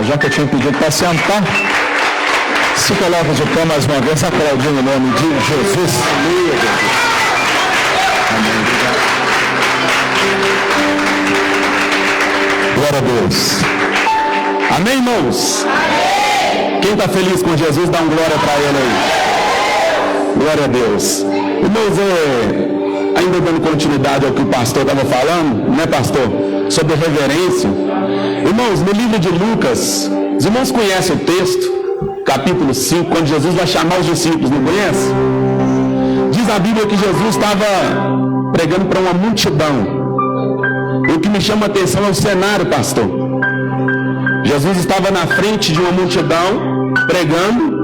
já que eu tinha pedido para sentar, se coloca de pé mais uma vez, aplaudindo o nome de Jesus. Amém. Glória a Deus. Amém, irmãos? Amém. Quem está feliz com Jesus, dá um glória para ele aí. Glória a Deus. Irmãos, ainda dando continuidade ao que o pastor estava falando, né, pastor? Sobre reverência. Irmãos, no livro de Lucas, os irmãos conhecem o texto, capítulo 5, quando Jesus vai chamar os discípulos, não conhece? Diz a Bíblia que Jesus estava pregando para uma multidão. E o que me chama a atenção é o cenário, pastor. Jesus estava na frente de uma multidão, pregando,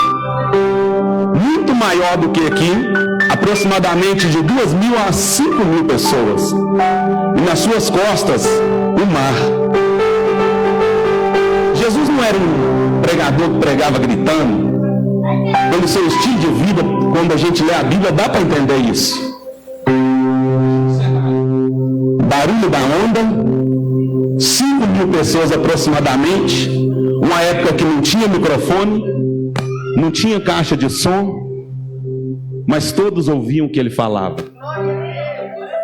muito maior do que aqui, aproximadamente de 2.000 a 5.000 pessoas. E nas suas costas, o mar. Jesus não era um pregador que pregava gritando. Pelo seu estilo de vida, quando a gente lê a Bíblia, dá para entender isso. Barulho da onda, 5.000 pessoas aproximadamente, uma época que não tinha microfone, não tinha caixa de som, mas todos ouviam o que ele falava.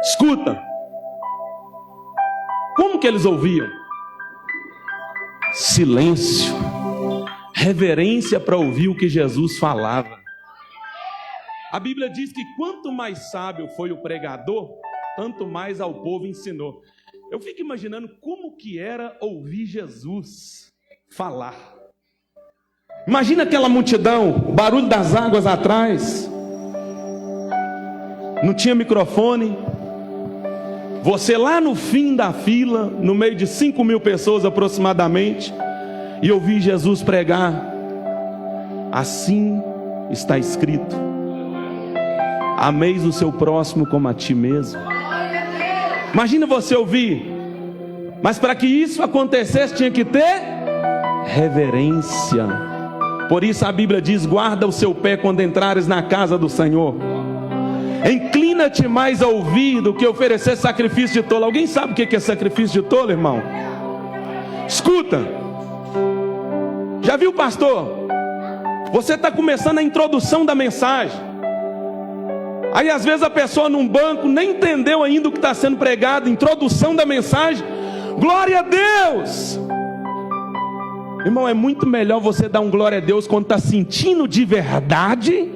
Escuta, como que eles ouviam? Silêncio, reverência para ouvir o que Jesus falava. A Bíblia diz que quanto mais sábio foi o pregador, tanto mais ao povo ensinou. Eu fico imaginando como que era ouvir Jesus falar. Imagina aquela multidão, o barulho das águas atrás. Não tinha microfone. Você lá no fim da fila, no meio de 5.000 pessoas aproximadamente, e ouvir Jesus pregar. Assim está escrito: ameis o seu próximo como a ti mesmo. Imagina você ouvir. Mas para que isso acontecesse tinha que ter reverência. Por isso a Bíblia diz: guarda o seu pé quando entrares na casa do Senhor. Inclina-te mais a ouvir do que oferecer sacrifício de tolo. Alguém sabe o que é sacrifício de tolo, irmão? Escuta. Já viu, pastor? Você está começando a introdução da mensagem. Aí às vezes a pessoa num banco nem entendeu ainda o que está sendo pregado. Introdução da mensagem. Glória a Deus. Irmão, é muito melhor você dar um glória a Deus quando está sentindo de verdade,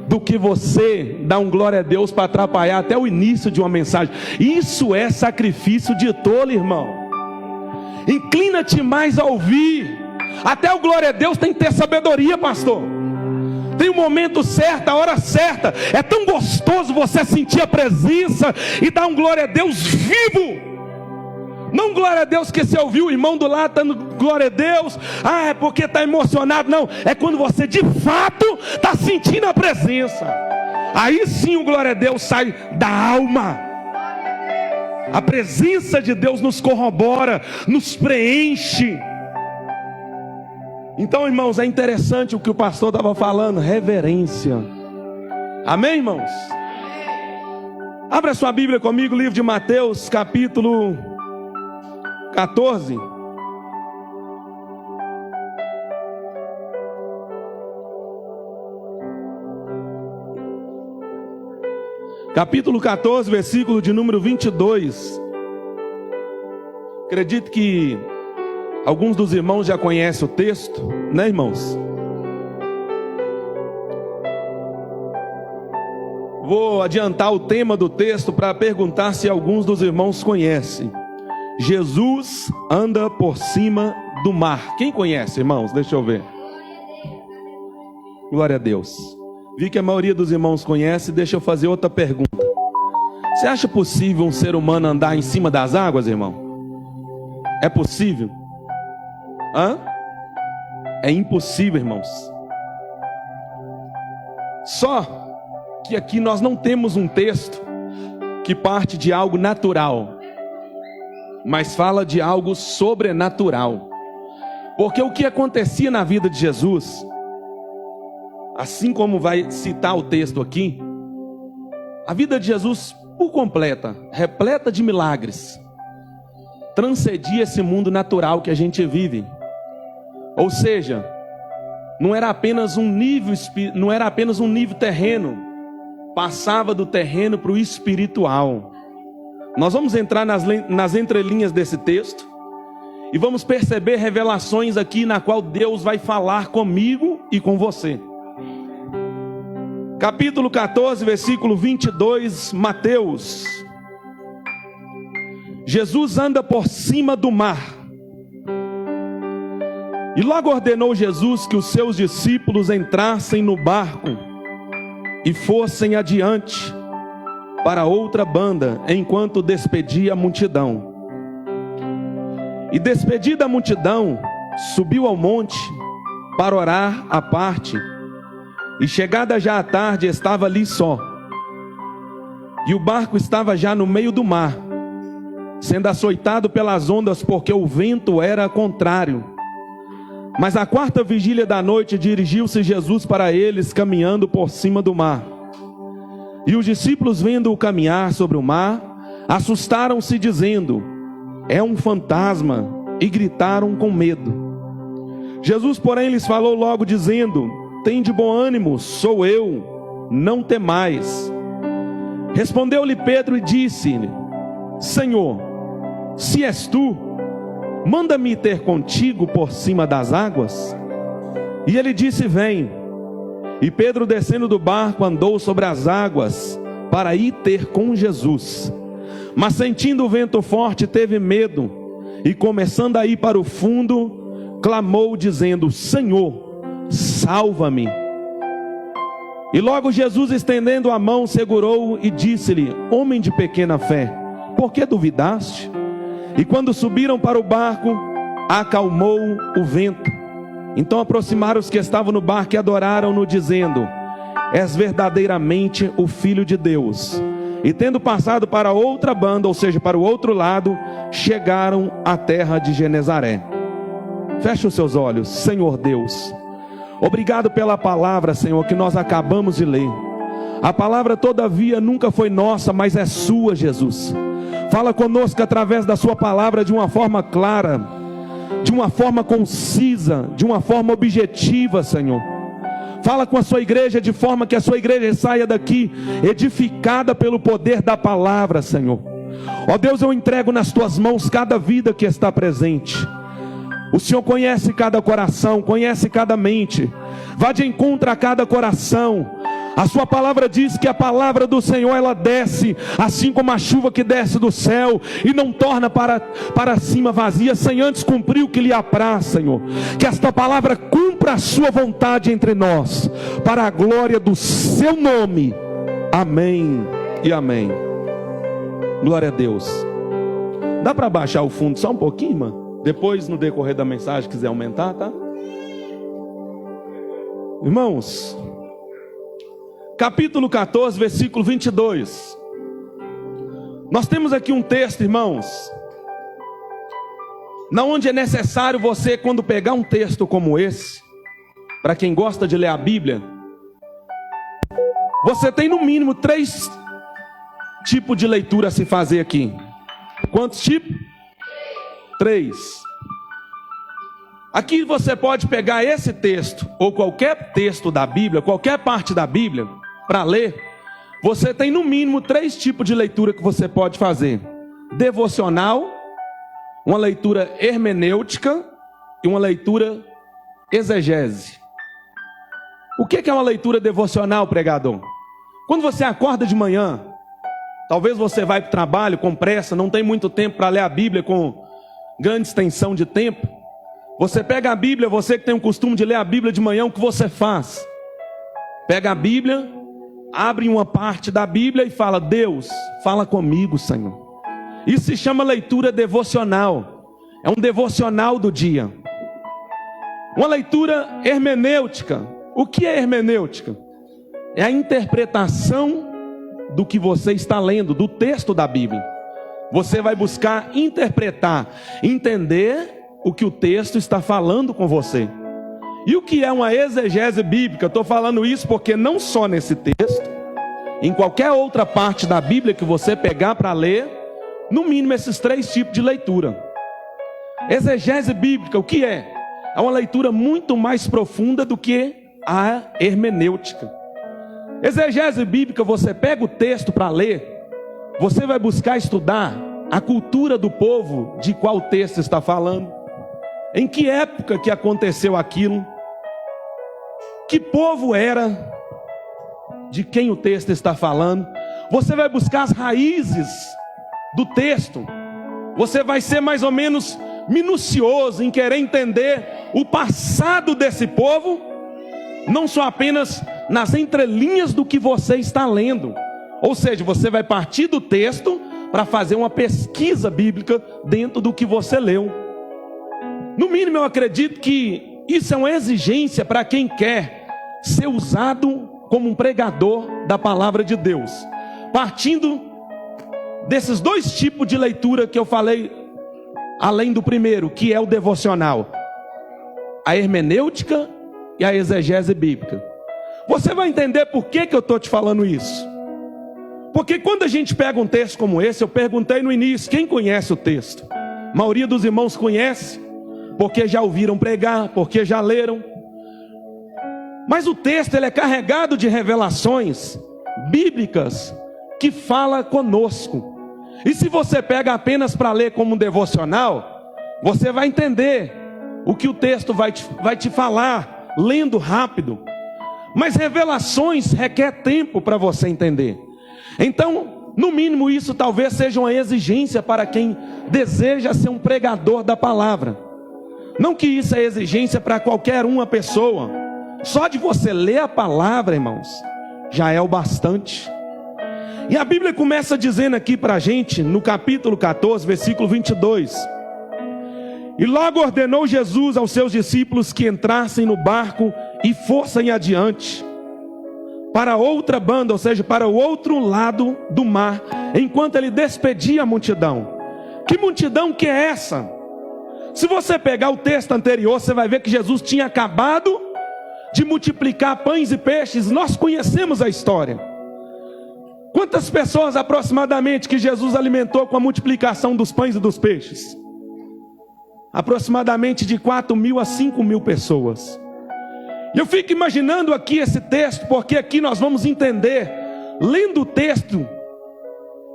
do que você dar um glória a Deus para atrapalhar até o início de uma mensagem. Isso é sacrifício de tolo, irmão. Inclina-te mais a ouvir. Até o glória a Deus tem que ter sabedoria, pastor. Tem o momento certo, a hora certa. É tão gostoso você sentir a presença e dar um glória a Deus vivo. Não glória a Deus que você ouviu o irmão do lado dando glória a Deus, é porque está emocionado. Não, é quando você de fato está sentindo a presença. Aí sim o glória a Deus sai da alma. A presença de Deus nos corrobora, nos preenche. Então, irmãos, é interessante o que o pastor estava falando, reverência. Amém, irmãos? Abra sua Bíblia comigo, livro de Mateus, capítulo 14. Capítulo 14, versículo de número 22. Acredito que alguns dos irmãos já conhecem o texto, né, irmãos? Vou adiantar o tema do texto para perguntar se alguns dos irmãos conhecem. Jesus anda por cima do mar. Quem conhece, irmãos? Deixa eu ver. Glória a Deus. Vi que a maioria dos irmãos conhece. Deixa eu fazer outra pergunta. Você acha possível um ser humano andar em cima das águas, irmão? É possível? É impossível, irmãos. Só que aqui nós não temos um texto que parte de algo natural, mas fala de algo sobrenatural. Porque o que acontecia na vida de Jesus, assim como vai citar o texto aqui, a vida de Jesus por completa, repleta de milagres, transcendia esse mundo natural que a gente vive. Ou seja, não era apenas um nível terreno, passava do terreno para o espiritual. Nós vamos entrar nas entrelinhas desse texto e vamos perceber revelações aqui na qual Deus vai falar comigo e com você. Capítulo 14, versículo 22, Mateus. Jesus anda por cima do mar. E logo ordenou Jesus que os seus discípulos entrassem no barco e fossem adiante para outra banda, enquanto despedia a multidão. E despedida a multidão, subiu ao monte para orar à parte. E chegada já a tarde, estava ali só. E o barco estava já no meio do mar, sendo açoitado pelas ondas, porque o vento era contrário. Mas à quarta vigília da noite, dirigiu-se Jesus para eles, caminhando por cima do mar. E os discípulos, vendo-o caminhar sobre o mar, assustaram-se, dizendo: é um fantasma, e gritaram com medo. Jesus, porém, lhes falou logo, dizendo: tende bom ânimo, sou eu, não temais. Respondeu-lhe Pedro e disse-lhe: Senhor, se és tu, manda-me ter contigo por cima das águas. E ele disse: vem. E Pedro, descendo do barco, andou sobre as águas para ir ter com Jesus. Mas sentindo o vento forte, teve medo, e começando a ir para o fundo, clamou dizendo: Senhor, salva-me. E logo Jesus, estendendo a mão, segurou-o e disse-lhe: homem de pequena fé, por que duvidaste? E quando subiram para o barco, acalmou o vento. Então aproximaram os que estavam no barco e adoraram-no, dizendo: és verdadeiramente o Filho de Deus. E tendo passado para outra banda, ou seja, para o outro lado, chegaram à terra de Genezaré. Feche os seus olhos. Senhor Deus, obrigado pela palavra, Senhor, que nós acabamos de ler. A palavra, todavia, nunca foi nossa, mas é sua, Jesus. Fala conosco através da sua palavra de uma forma clara, de uma forma concisa, de uma forma objetiva, Senhor. Fala com a sua igreja de forma que a sua igreja saia daqui edificada pelo poder da palavra, Senhor. Ó Deus, eu entrego nas tuas mãos cada vida que está presente. O Senhor conhece cada coração, conhece cada mente. Vá de encontro a cada coração. A sua palavra diz que a palavra do Senhor, ela desce assim como a chuva que desce do céu, e não torna para cima vazia, sem antes cumprir o que lhe apraz, Senhor. Que esta palavra cumpra a sua vontade entre nós, para a glória do seu nome. Amém e amém. Glória a Deus. Dá para baixar o fundo só um pouquinho, mano? Depois, no decorrer da mensagem, quiser aumentar, tá? Irmãos, capítulo 14, versículo 22. Nós temos aqui um texto, irmãos, na onde é necessário você, quando pegar um texto como esse, para quem gosta de ler a Bíblia, você tem no mínimo 3 tipos de leitura a se fazer aqui. Quantos tipos? 3. Aqui você pode pegar esse texto, ou qualquer texto da Bíblia, qualquer parte da Bíblia, para ler. Você tem no mínimo 3 tipos de leitura que você pode fazer: devocional, uma leitura hermenêutica e uma leitura exegese. O que é uma leitura devocional, pregador? Quando você acorda de manhã, talvez você vai para o trabalho com pressa, não tem muito tempo para ler a Bíblia com grande extensão de tempo. Você pega a Bíblia, você que tem o costume de ler a Bíblia de manhã, o que você faz? Pega a Bíblia, abre uma parte da Bíblia e fala: Deus, fala comigo, Senhor. Isso se chama leitura devocional. É um devocional do dia. Uma leitura hermenêutica. O que é hermenêutica? É a interpretação do que você está lendo, do texto da Bíblia. Você vai buscar interpretar, entender o que o texto está falando com você. E o que é uma exegese bíblica? Eu estou falando isso porque não só nesse texto, em qualquer outra parte da Bíblia que você pegar para ler, no mínimo esses 3 tipos de leitura. Exegese bíblica, o que é? é uma leitura muito mais profunda do que a hermenêutica. Exegese bíblica, você pega o texto para ler, você vai buscar estudar a cultura do povo de qual texto está falando, em que época que aconteceu aquilo, que povo era, de quem o texto está falando. Você vai buscar as raízes do texto, você vai ser mais ou menos minucioso em querer entender o passado desse povo, não só apenas nas entrelinhas do que você está lendo. Ou seja, você vai partir do texto para fazer uma pesquisa bíblica dentro do que você leu. No mínimo, eu acredito que isso é uma exigência para quem quer ser usado como um pregador da palavra de Deus, partindo desses dois tipos de leitura que eu falei, além do primeiro, que é o devocional, a hermenêutica e a exegese bíblica. Você vai entender por que eu estou te falando isso. Porque quando a gente pega um texto como esse, eu perguntei no início, quem conhece o texto? A maioria dos irmãos conhece, porque já ouviram pregar, porque já leram. Mas o texto ele é carregado de revelações bíblicas que fala conosco. E se você pega apenas para ler como um devocional, você vai entender o que o texto vai te falar, lendo rápido. Mas revelações requer tempo para você entender. Então, no mínimo isso talvez seja uma exigência para quem deseja ser um pregador da palavra. Não que isso é exigência para qualquer uma pessoa. Só de você ler a palavra, irmãos, já é o bastante. E a Bíblia começa dizendo aqui para a gente, no capítulo 14, versículo 22. E logo ordenou Jesus aos seus discípulos que entrassem no barco e fossem adiante, para outra banda, ou seja, para o outro lado do mar, enquanto ele despedia a multidão. Que multidão que é essa? Se você pegar o texto anterior, você vai ver que Jesus tinha acabado de multiplicar pães e peixes. Nós conhecemos a história. Quantas pessoas aproximadamente que Jesus alimentou com a multiplicação dos pães e dos peixes? Aproximadamente de 4.000 a 5.000 pessoas. E eu fico imaginando aqui esse texto, porque aqui nós vamos entender, lendo o texto,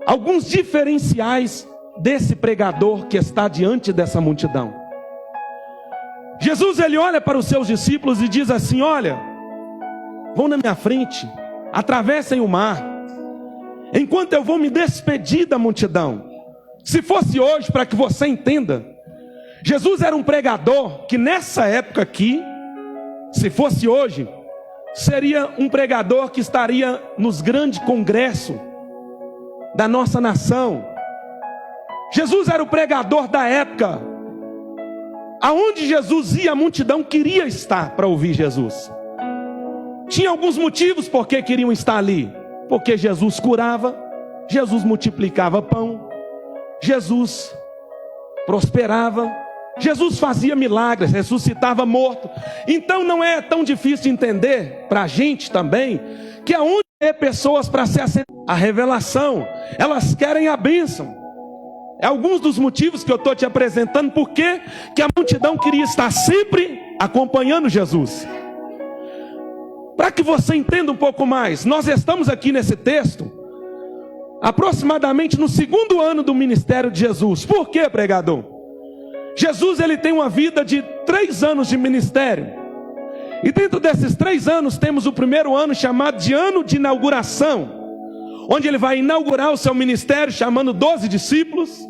alguns diferenciais desse pregador que está diante dessa multidão. Jesus ele olha para os seus discípulos e diz assim: olha, vão na minha frente, atravessem o mar, enquanto eu vou me despedir da multidão. Se fosse hoje, para que você entenda, Jesus era um pregador que nessa época aqui, se fosse hoje, seria um pregador que estaria nos grandes congressos da nossa nação. Jesus era o pregador da época. Aonde Jesus ia, a multidão queria estar para ouvir Jesus. Tinha alguns motivos por que queriam estar ali. Porque Jesus curava, Jesus multiplicava pão, Jesus prosperava, Jesus fazia milagres, ressuscitava morto. Então não é tão difícil de entender para a gente também que aonde é pessoas para se aceitar a revelação, elas querem a bênção. É alguns dos motivos que eu estou te apresentando, porque que a multidão queria estar sempre acompanhando Jesus. Para que você entenda um pouco mais, nós estamos aqui nesse texto, aproximadamente no 2º ano do ministério de Jesus. Por que, pregador? Jesus ele tem uma vida de 3 anos de ministério. E dentro desses 3 anos temos o primeiro ano chamado de ano de inauguração, onde ele vai inaugurar o seu ministério chamando 12 discípulos,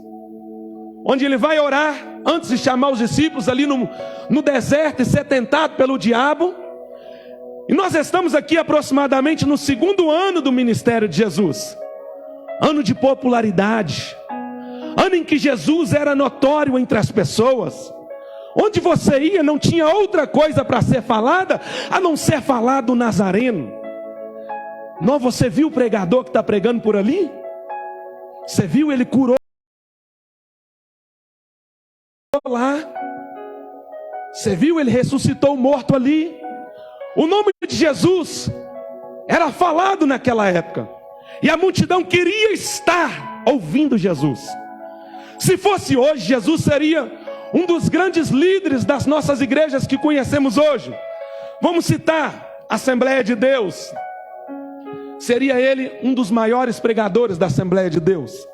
onde ele vai orar antes de chamar os discípulos ali no deserto e ser tentado pelo diabo. E nós estamos aqui aproximadamente no 2º ano do ministério de Jesus, ano de popularidade, ano em que Jesus era notório entre as pessoas. Onde você ia não tinha outra coisa para ser falada a não ser falar do Nazareno. Não, você viu o pregador que está pregando por ali? Você viu, ele curou lá. Você viu, ele ressuscitou o morto ali. O nome de Jesus era falado naquela época, e a multidão queria estar ouvindo Jesus. Se fosse hoje, Jesus seria um dos grandes líderes das nossas igrejas que conhecemos hoje. Vamos citar a Assembleia de Deus. Seria ele um dos maiores pregadores da Assembleia de Deus.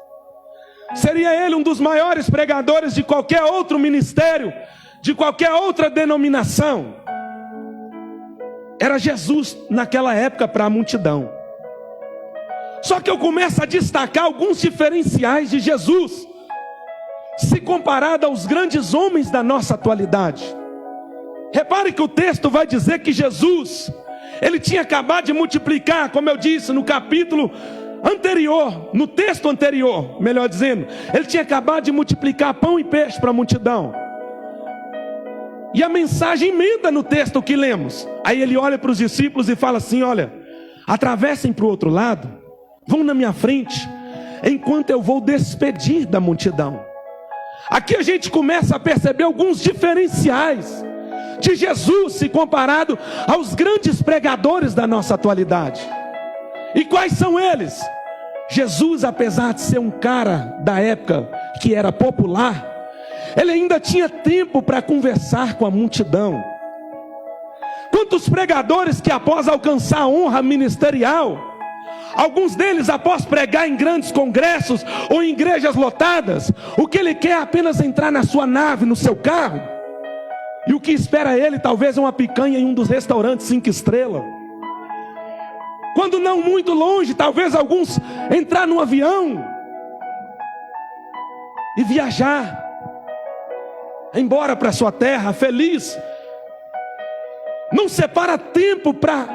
Seria ele um dos maiores pregadores de qualquer outro ministério, de qualquer outra denominação. Era Jesus naquela época para a multidão. Só que eu começo a destacar alguns diferenciais de Jesus, se comparado aos grandes homens da nossa atualidade. Repare que o texto vai dizer que Jesus, ele tinha acabado de multiplicar, como eu disse no capítulo anterior, no texto anterior, melhor dizendo, ele tinha acabado de multiplicar pão e peixe para a multidão. E a mensagem emenda no texto que lemos. Aí ele olha para os discípulos e fala assim: olha, atravessem para o outro lado, vão na minha frente, enquanto eu vou despedir da multidão. Aqui a gente começa a perceber alguns diferenciais de Jesus se comparado aos grandes pregadores da nossa atualidade. E quais são eles? Jesus, apesar de ser um cara da época que era popular, ele ainda tinha tempo para conversar com a multidão. Quantos pregadores que após alcançar a honra ministerial, alguns deles após pregar em grandes congressos ou em igrejas lotadas, o que ele quer é apenas entrar na sua nave, no seu carro, e o que espera ele talvez é uma picanha em um dos restaurantes 5 estrelas. Quando não muito longe, talvez alguns entrar num avião e viajar embora para sua terra feliz. Não separa tempo para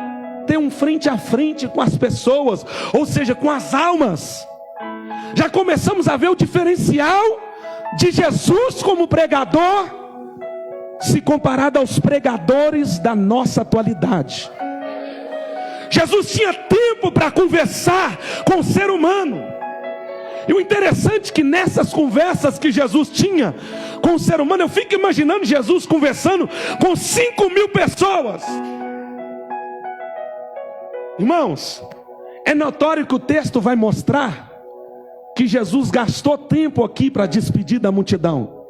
ter um frente a frente com as pessoas, ou seja, com as almas. Já começamos a ver o diferencial de Jesus como pregador, se comparado aos pregadores da nossa atualidade. Jesus tinha tempo para conversar com o ser humano. E o interessante é que nessas conversas que Jesus tinha com o ser humano, eu fico imaginando Jesus conversando com 5.000 pessoas. Irmãos, é notório que o texto vai mostrar que Jesus gastou tempo aqui para despedir da multidão.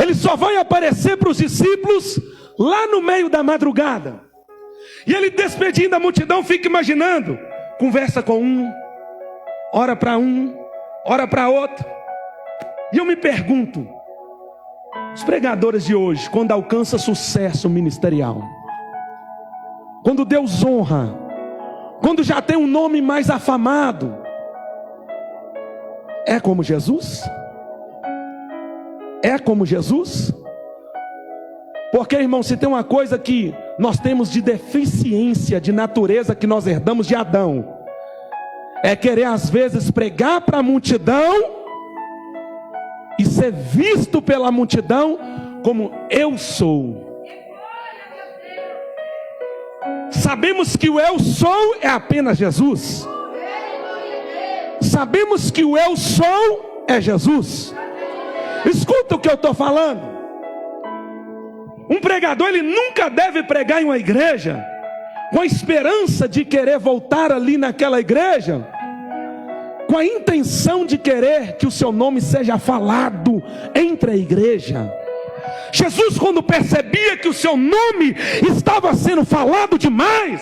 Ele só vai aparecer para os discípulos lá no meio da madrugada. E ele despedindo a multidão, fica imaginando, conversa com um, ora para um, ora para outro. E eu me pergunto, os pregadores de hoje, quando alcançam sucesso ministerial, quando Deus honra, quando já tem um nome mais afamado, é como Jesus? É como Jesus? Porque, irmão, se tem uma coisa que nós temos de deficiência de natureza que nós herdamos de Adão, é querer às vezes pregar para a multidão e ser visto pela multidão como eu sou. Sabemos que o eu sou é apenas Jesus. Sabemos que o eu sou é Jesus. Escuta o que eu estou falando. Um pregador, ele nunca deve pregar em uma igreja com a esperança de querer voltar ali naquela igreja, com a intenção de querer que o seu nome seja falado entre a igreja. Jesus, quando percebia que o seu nome estava sendo falado demais,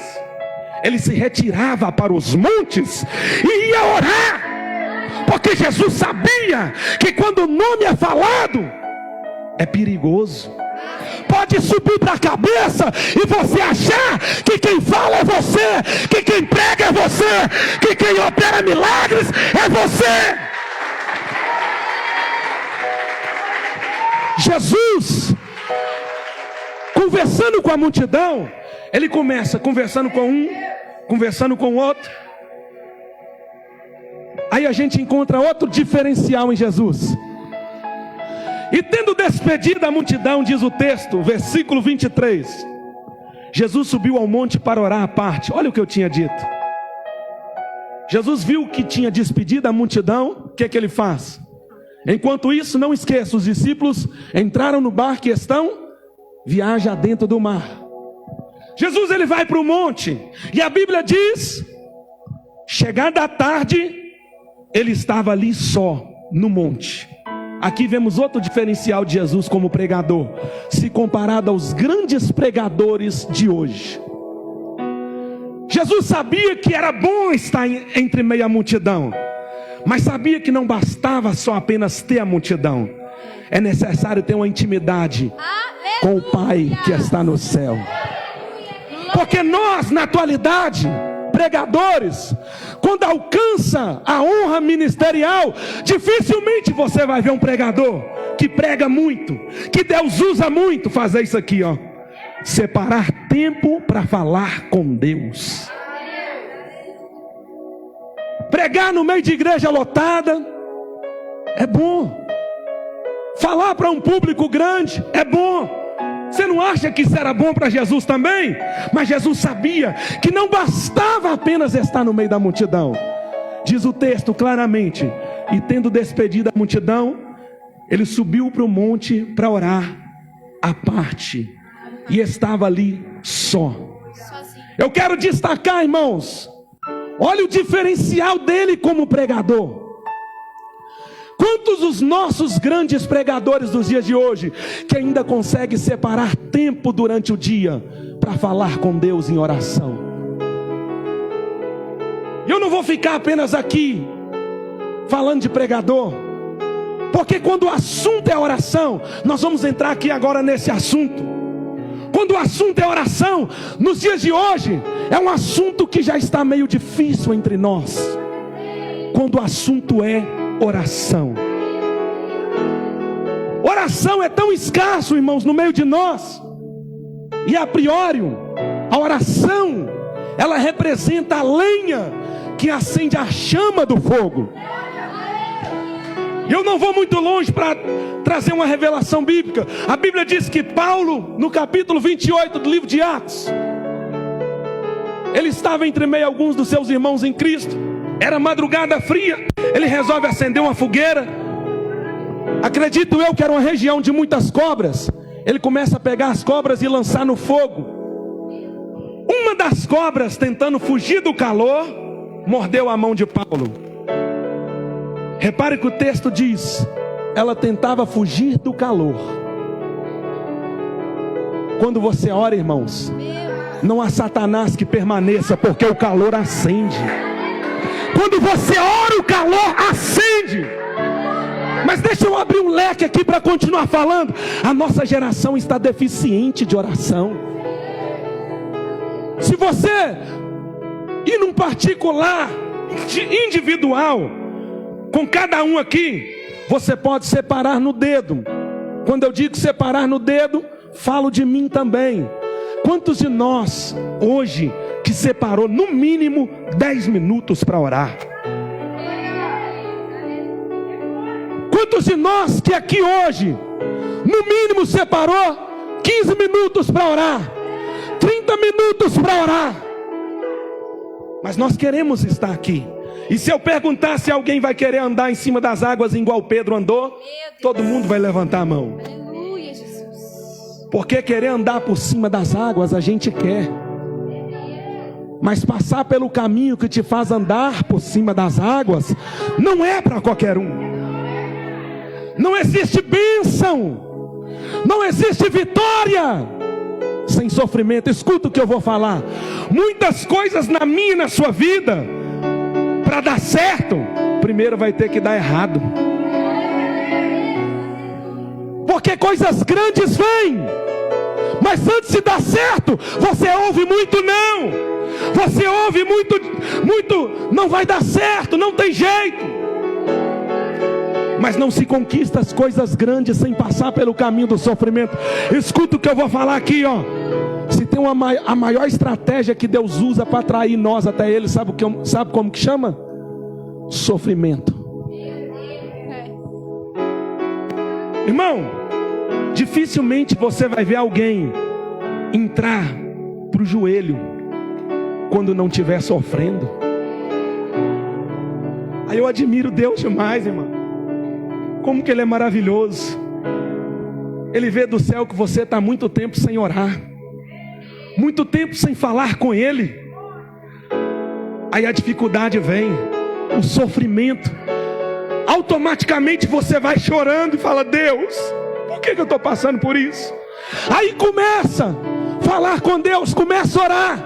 ele se retirava para os montes e ia orar, porque Jesus sabia que quando o nome é falado, é perigoso. Pode subir para a cabeça e você achar que quem fala é você, que quem prega é você, que quem opera milagres é você. Jesus, conversando com a multidão, ele começa conversando com um, conversando com o outro. Aí a gente encontra outro diferencial em Jesus. E tendo despedido a multidão, diz o texto, versículo 23, Jesus subiu ao monte para orar à parte. Olha o que eu tinha dito. Jesus viu que tinha despedido a multidão. O que é que ele faz? Enquanto isso, não esqueça, os discípulos entraram no barco e estão viaja dentro do mar. Jesus, ele vai para o monte, e a Bíblia diz, chegada a tarde, ele estava ali só no monte. Aqui vemos outro diferencial de Jesus como pregador, se comparado aos grandes pregadores de hoje. Jesus sabia que era bom estar entre meio à multidão, mas sabia que não bastava só apenas ter a multidão. É necessário ter uma intimidade com o Pai que está no céu. Porque nós, na atualidade, pregadores, quando alcança a honra ministerial, dificilmente você vai ver um pregador que prega muito, que Deus usa muito, fazer isso aqui, ó: separar tempo para falar com Deus. Pregar no meio de igreja lotada é bom. Falar para um público grande é bom. Você não acha que isso era bom para Jesus também? Mas Jesus sabia que não bastava apenas estar no meio da multidão. Diz o texto claramente: e tendo despedido a multidão, ele subiu para o monte para orar à parte, e estava ali só. Eu quero destacar, irmãos, olha o diferencial dele como pregador. Quantos os nossos grandes pregadores dos dias de hoje que ainda conseguem separar tempo durante o dia para falar com Deus em oração? Eu não vou ficar apenas aqui falando de pregador, porque quando o assunto é oração, nós vamos entrar aqui agora nesse assunto. Quando o assunto é oração, nos dias de hoje, é um assunto que já está meio difícil entre nós. Quando o assunto é oração. Oração é tão escasso, irmãos, no meio de nós. E a priori, a oração, ela representa a lenha que acende a chama do fogo. Eu não vou muito longe para trazer uma revelação bíblica. A Bíblia diz que Paulo, no capítulo 28 do livro de Atos, ele estava entre meio a alguns dos seus irmãos em Cristo. Era madrugada fria, ele resolve acender uma fogueira. Acredito eu que era uma região de muitas cobras. Ele começa a pegar as cobras e lançar no fogo. Uma das cobras, tentando fugir do calor, mordeu a mão de Paulo. Repare que o texto diz: ela tentava fugir do calor. Quando você ora, irmãos, não há Satanás que permaneça, porque o calor acende. Quando você ora, o calor acende. Mas deixa eu abrir um leque aqui para continuar falando. A nossa geração está deficiente de oração. Se você ir num particular, individual, com cada um aqui, você pode separar no dedo. Quando eu digo separar no dedo, falo de mim também. Quantos de nós hoje que separou no mínimo 10 minutos para orar? Quantos de nós que aqui hoje no mínimo separou 15 minutos para orar, 30 minutos para orar? Mas nós queremos estar aqui. E se eu perguntar se alguém vai querer andar em cima das águas igual Pedro andou, todo mundo vai levantar a mão. Aleluia, Jesus. Porque querer andar por cima das águas a gente quer, mas passar pelo caminho que te faz andar por cima das águas não é para qualquer um. Não existe bênção, não existe vitória sem sofrimento. Escuta o que eu vou falar. Muitas coisas na minha e na sua vida, para dar certo, primeiro vai ter que dar errado. Porque coisas grandes vêm, mas antes de dar certo, você ouve muito não. Você ouve muito, não vai dar certo, não tem jeito. Mas não se conquista as coisas grandes sem passar pelo caminho do sofrimento. Escuta o que eu vou falar aqui, ó. Se tem a maior estratégia que Deus usa para atrair nós até Ele, sabe como que chama? Sofrimento. Irmão, dificilmente você vai ver alguém entrar para o joelho quando não estiver sofrendo. Aí eu admiro Deus demais, irmão. Como que Ele é maravilhoso. Ele vê do céu que você está muito tempo sem orar, muito tempo sem falar com Ele. Aí a dificuldade vem, o sofrimento. automaticamente você vai chorando e fala: Deus, por que eu estou passando por isso? Aí começa a falar com Deus, começa a orar.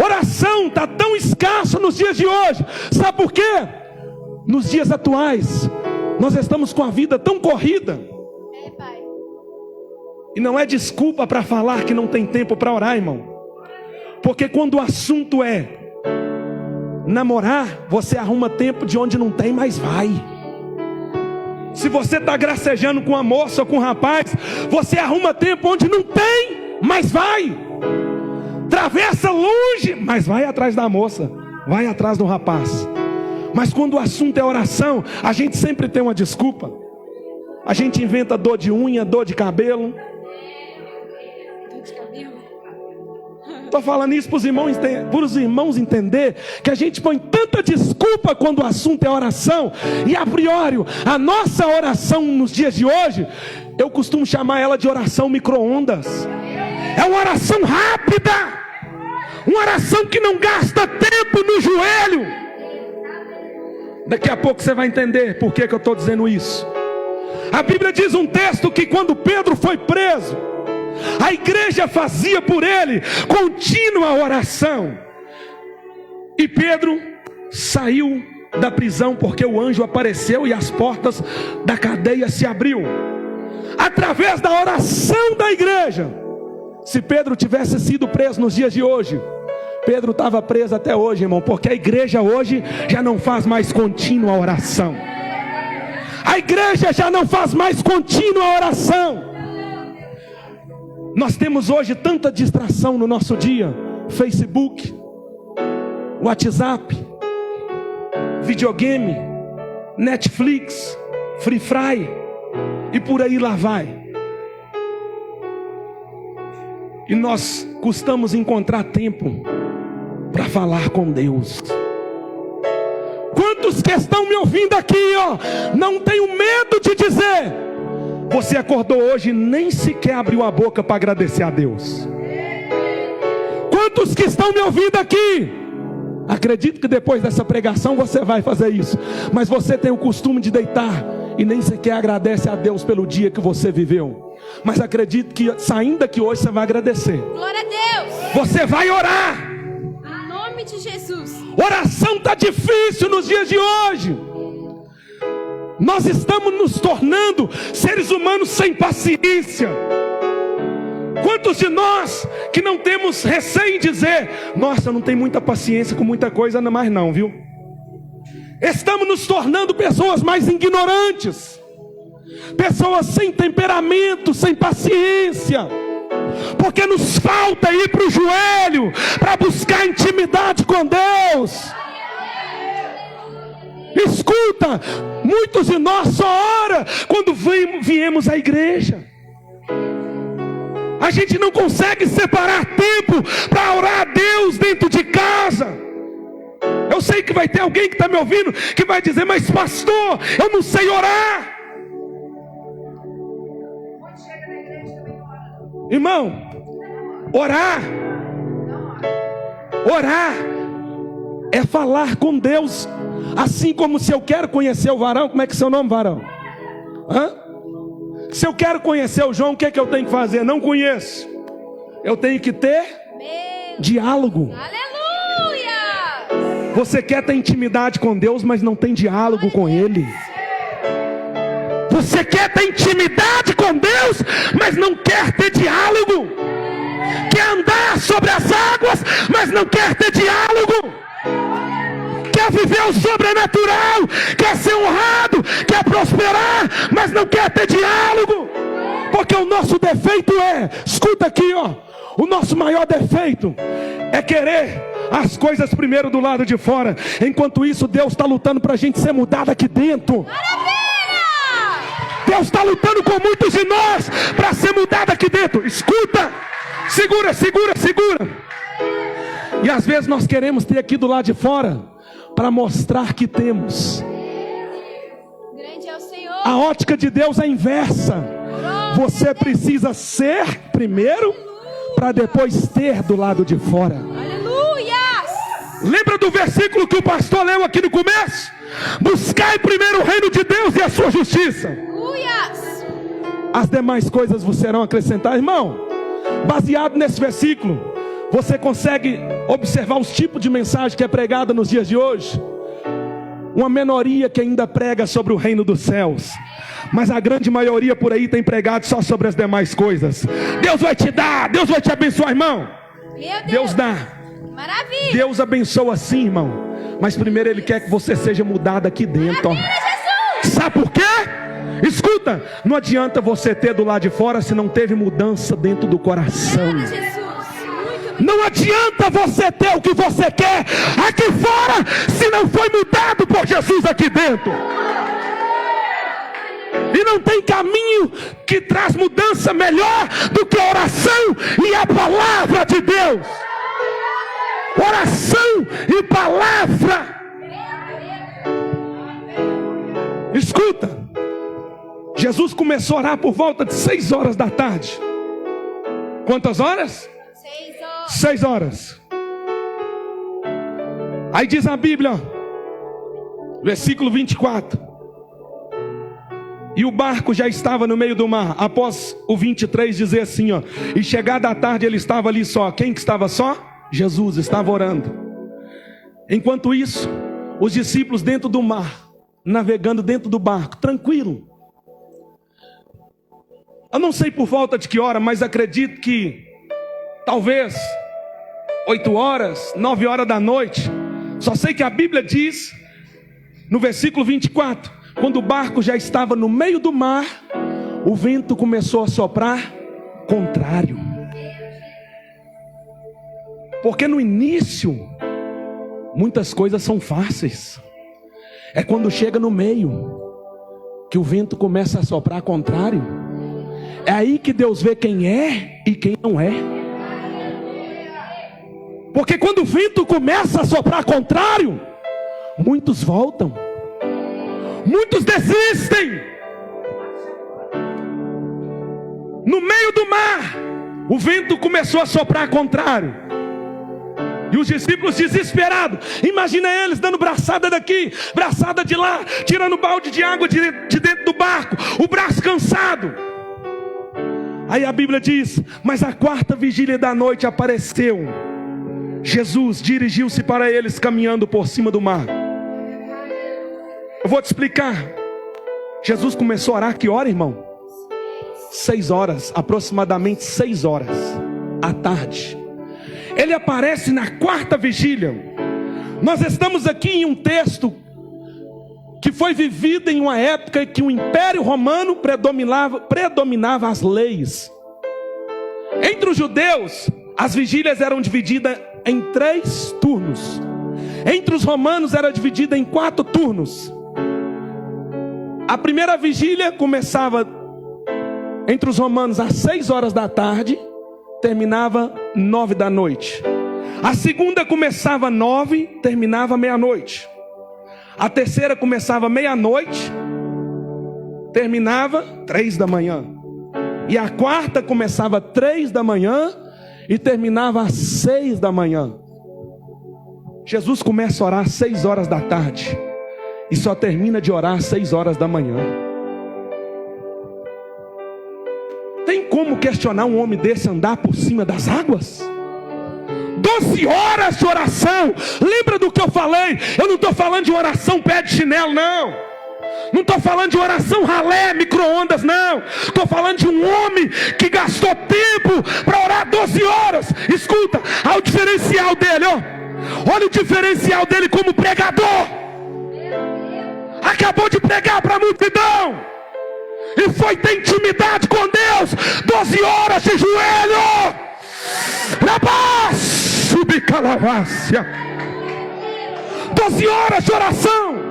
Oração está tão escasso nos dias de hoje. Sabe por quê? Nos dias atuais nós estamos com a vida tão corrida. Pai. E não é desculpa para falar que não tem tempo para orar, irmão. Porque quando o assunto é namorar, você arruma tempo de onde não tem, mas vai. Se você está gracejando com a moça ou com o rapaz, você arruma tempo onde não tem, mas vai. Atravessa longe, mas vai atrás da moça, vai atrás do rapaz. Mas quando o assunto é oração, a gente sempre tem uma desculpa. A gente inventa dor de unha, dor de cabelo. Estou falando isso para os irmãos entender que a gente põe tanta desculpa quando o assunto é oração. E a priori, a nossa oração nos dias de hoje, eu costumo chamar ela de oração micro-ondas. É uma oração rápida, uma oração que não gasta tempo no joelho. Daqui a pouco você vai entender por que eu estou dizendo isso. A Bíblia diz um texto que quando Pedro foi preso, a igreja fazia por ele contínua oração. E Pedro saiu da prisão porque o anjo apareceu e as portas da cadeia se abriu. Através da oração da igreja. Se Pedro tivesse sido preso nos dias de hoje, Pedro estava preso até hoje, irmão, porque a igreja hoje já não faz mais contínua oração. A igreja já não faz mais contínua oração. Nós temos hoje tanta distração no nosso dia: Facebook, WhatsApp, videogame, Netflix, Free Fire e por aí lá vai. E nós custamos encontrar tempo para falar com Deus. Quantos que estão me ouvindo aqui, não tenho medo de dizer: você acordou hoje e nem sequer abriu a boca para agradecer a Deus. Quantos que estão me ouvindo aqui? Acredito que depois dessa pregação você vai fazer isso. Mas você tem o costume de deitar e nem sequer agradece a Deus pelo dia que você viveu. Mas acredito que saindo daqui hoje você vai agradecer. Glória a Deus. Você vai orar. Em nome de Jesus. Oração está difícil nos dias de hoje. Nós estamos nos tornando seres humanos sem paciência. Quantos de nós que não temos receio em dizer: nossa, eu não tenho muita paciência com muita coisa mais não, viu? Estamos nos tornando pessoas mais ignorantes, pessoas sem temperamento, sem paciência, porque nos falta ir para o joelho para buscar intimidade com Deus. Escuta, muitos de nós só ora quando viemos à igreja. A gente não consegue separar tempo para orar a Deus dentro de casa. Eu sei que vai ter alguém que está me ouvindo que vai dizer: mas pastor, eu não sei orar. Irmão, orar é falar com Deus. Assim como se eu quero conhecer o varão, como é que é seu nome, varão? Se eu quero conhecer o João, o que é que eu tenho que fazer? Não conheço. Eu tenho que ter diálogo. Aleluia! Você quer ter intimidade com Deus, mas não tem diálogo com Ele. Você quer ter intimidade com Deus, mas não quer ter diálogo. Quer andar sobre as águas, mas não quer ter diálogo. Quer viver o sobrenatural, quer ser honrado, quer prosperar, mas não quer ter diálogo. Porque o nosso defeito escuta aqui, o nosso maior defeito é querer as coisas primeiro do lado de fora. Enquanto isso, Deus está lutando para a gente ser mudado aqui dentro. Deus está lutando com muitos de nós para ser mudado aqui dentro. Escuta, segura. E às vezes nós queremos ter aqui do lado de fora para mostrar que temos. Grande é o Senhor. A ótica de Deus é inversa. Você precisa ser primeiro para depois ter do lado de fora. Aleluia! Lembra do versículo que o pastor leu aqui no começo? Buscai primeiro o reino de Deus e a sua justiça. Aleluias. As demais coisas vos serão acrescentadas. Irmão, baseado nesse versículo, você consegue observar os tipos de mensagem que é pregada nos dias de hoje? Uma minoria que ainda prega sobre o reino dos céus, mas a grande maioria por aí tem pregado só sobre as demais coisas. Deus vai te dar, Deus vai te abençoar, irmão. Deus dá. Maravilha. Deus abençoa sim, irmão. Mas primeiro Ele quer que você seja mudado aqui dentro, ó. Sabe por quê? Escuta, não adianta você ter do lado de fora se não teve mudança dentro do coração. Não adianta você ter o que você quer aqui fora se não foi mudado por Jesus aqui dentro. E não tem caminho que traz mudança melhor do que a oração e a palavra de Deus. Oração e palavra. Escuta, Jesus começou a orar por volta de 6 horas da tarde. Quantas horas? 6 horas. 6 horas. Aí diz a Bíblia, versículo 24: e o barco já estava no meio do mar. Após o 23 dizer assim, ó: e chegada a tarde ele estava ali só. Quem que estava só? Jesus estava orando. Enquanto isso, os discípulos dentro do mar, navegando dentro do barco, tranquilo. Eu não sei por volta de que hora, mas acredito que talvez 8 horas, 9 horas da noite. Só sei que a Bíblia diz, no versículo 24, quando o barco já estava no meio do mar, o vento começou a soprar contrário. Porque no início, muitas coisas são fáceis. É quando chega no meio, que o vento começa a soprar contrário. É aí que Deus vê quem é e quem não é. Porque quando o vento começa a soprar contrário, muitos voltam, muitos desistem. No meio do mar, o vento começou a soprar contrário. E os discípulos desesperados, imagina eles dando braçada daqui, braçada de lá, tirando balde de água de dentro do barco, o braço cansado. Aí a Bíblia diz, mas a 4ª vigília da noite apareceu. Jesus dirigiu-se para eles caminhando por cima do mar. Eu vou te explicar. Jesus começou a orar que hora, irmão? 6 horas, aproximadamente 6 horas à tarde. Ele aparece na 4ª vigília. Nós estamos aqui em um texto que foi vivido em uma época que o Império Romano predominava as leis. Entre os judeus, as vigílias eram divididas em 3 turnos. Entre os romanos era dividida em 4 turnos. A primeira vigília começava entre os romanos às 6 horas da tarde, terminava 9 da noite. A segunda começava 9, terminava meia-noite. A terceira começava meia-noite, terminava 3 da manhã. E a 4ª começava 3 da manhã e terminava às 6 da manhã. Jesus começa a orar às 6 horas da tarde e só termina de orar às 6 horas da manhã. Tem como questionar um homem desse andar por cima das águas? 12 horas de oração. Lembra do que eu falei? Eu não estou falando de oração pé de chinelo, não. Não estou falando de oração ralé, micro-ondas, não. Estou falando de um homem que gastou tempo para orar 12 horas. Escuta, olha o diferencial dele, ó. Olha o diferencial dele como pregador. Acabou de pregar para a multidão e foi ter intimidade com Deus. 12 horas de joelho. Rapaz, subcalavassia. 12 horas de oração.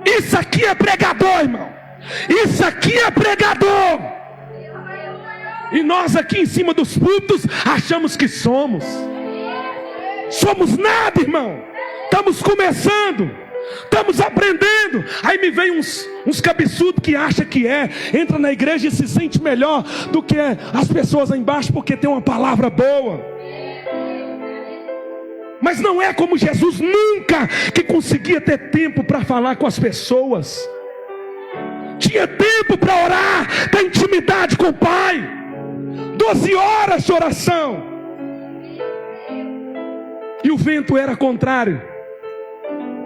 Isso aqui é pregador, irmão. Isso aqui é pregador. E nós aqui em cima dos púlpitos achamos que somos nada, irmão. Estamos começando, estamos aprendendo. Aí me vem uns cabeçudos que acham que entra na igreja e se sente melhor do que as pessoas aí embaixo porque tem uma palavra boa. Mas não é como Jesus nunca, que conseguia ter tempo para falar com as pessoas. Tinha tempo para orar, ter intimidade com o Pai. 12 horas de oração. E o vento era contrário.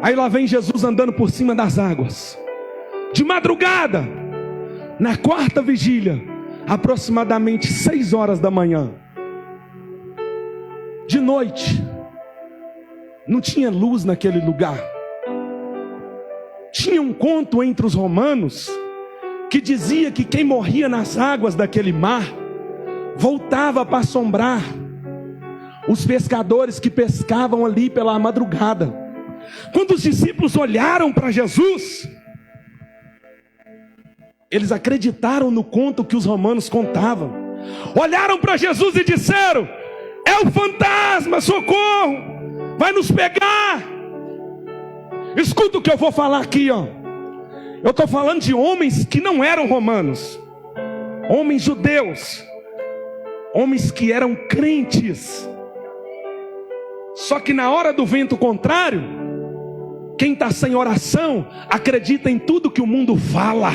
Aí lá vem Jesus andando por cima das águas. De madrugada, na quarta vigília, aproximadamente 6 horas da manhã. De noite, não tinha luz naquele lugar. Tinha um conto entre os romanos que dizia que quem morria nas águas daquele mar voltava para assombrar os pescadores que pescavam ali pela madrugada. Quando os discípulos olharam para Jesus, eles acreditaram no conto que os romanos contavam. Olharam para Jesus e disseram: é o fantasma, socorro, vai nos pegar. Escuta o que eu vou falar aqui, ó. Eu estou falando de homens que não eram romanos, homens judeus, homens que eram crentes. Só que na hora do vento contrário, quem está sem oração acredita em tudo que o mundo fala.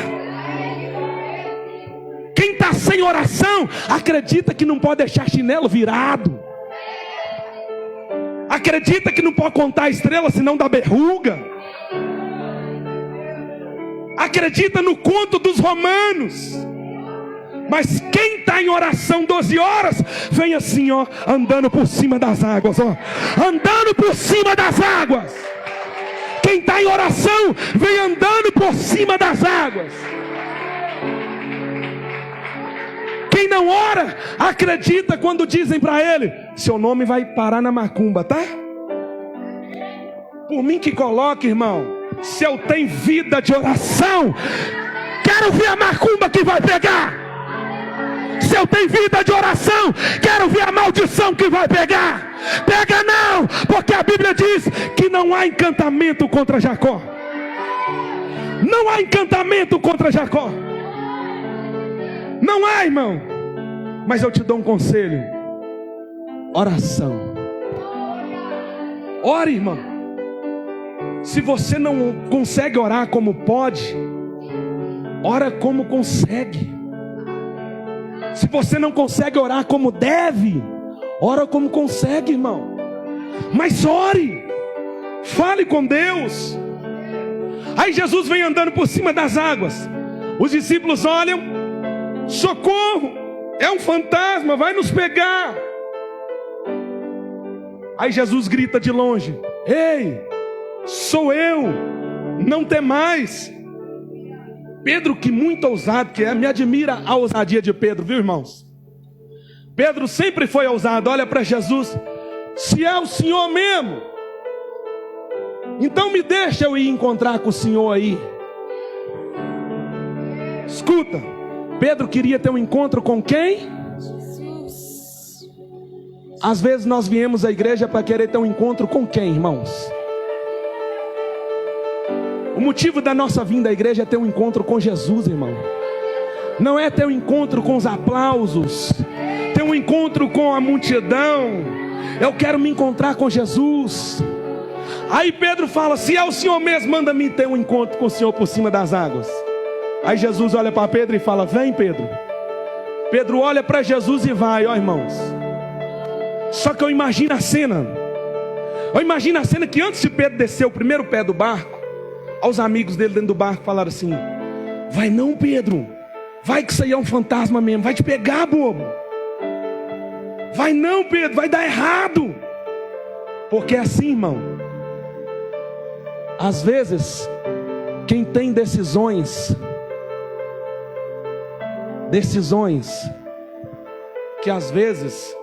Quem está sem oração acredita que não pode deixar chinelo virado. Acredita que não pode contar a estrela senão dá berruga. Acredita no conto dos romanos. Mas quem está em oração 12 horas, vem assim, ó, andando por cima das águas, ó, andando por cima das águas. Quem está em oração, vem andando por cima das águas. Quem não ora, acredita quando dizem para ele: seu nome vai parar na macumba, tá? Por mim que coloque, irmão, se eu tenho vida de oração, quero ver a macumba que vai pegar. Se eu tenho vida de oração, quero ver a maldição que vai pegar. Pega não, porque a Bíblia diz que não há encantamento contra Jacó. Não há encantamento contra Jacó. Não há, irmão. Mas eu te dou um conselho: oração. Ore, irmão. Se você não consegue orar como pode, ora como consegue. Se você não consegue orar como deve, ora como consegue, irmão. Mas ore, fale com Deus. Aí Jesus vem andando por cima das águas. Os discípulos olham: socorro, é um fantasma, vai nos pegar. Aí Jesus grita de longe: ei, sou eu, não temais. Pedro, que muito ousado que é, me admira a ousadia de Pedro, viu, irmãos? Pedro sempre foi ousado. Olha para Jesus: se é o Senhor mesmo, então me deixa eu ir encontrar com o Senhor aí. Escuta, Pedro queria ter um encontro com quem? Jesus. Às vezes nós viemos à igreja para querer ter um encontro com quem, irmãos? O motivo da nossa vinda à igreja é ter um encontro com Jesus, irmão. Não é ter um encontro com os aplausos, ter um encontro com a multidão. Eu quero me encontrar com Jesus. Aí Pedro fala: se é o Senhor mesmo, manda-me ter um encontro com o Senhor por cima das águas. Aí Jesus olha para Pedro e fala: vem, Pedro. Pedro olha para Jesus e vai, ó, irmãos. Só que eu imagino a cena. Eu imagino a cena que antes de Pedro descer o primeiro pé do barco, aos amigos dele dentro do barco falaram assim: vai não, Pedro, vai que isso aí é um fantasma mesmo, vai te pegar, bobo. Vai não, Pedro, vai dar errado. Porque é assim, irmão. Às vezes, quem tem decisões que às vezes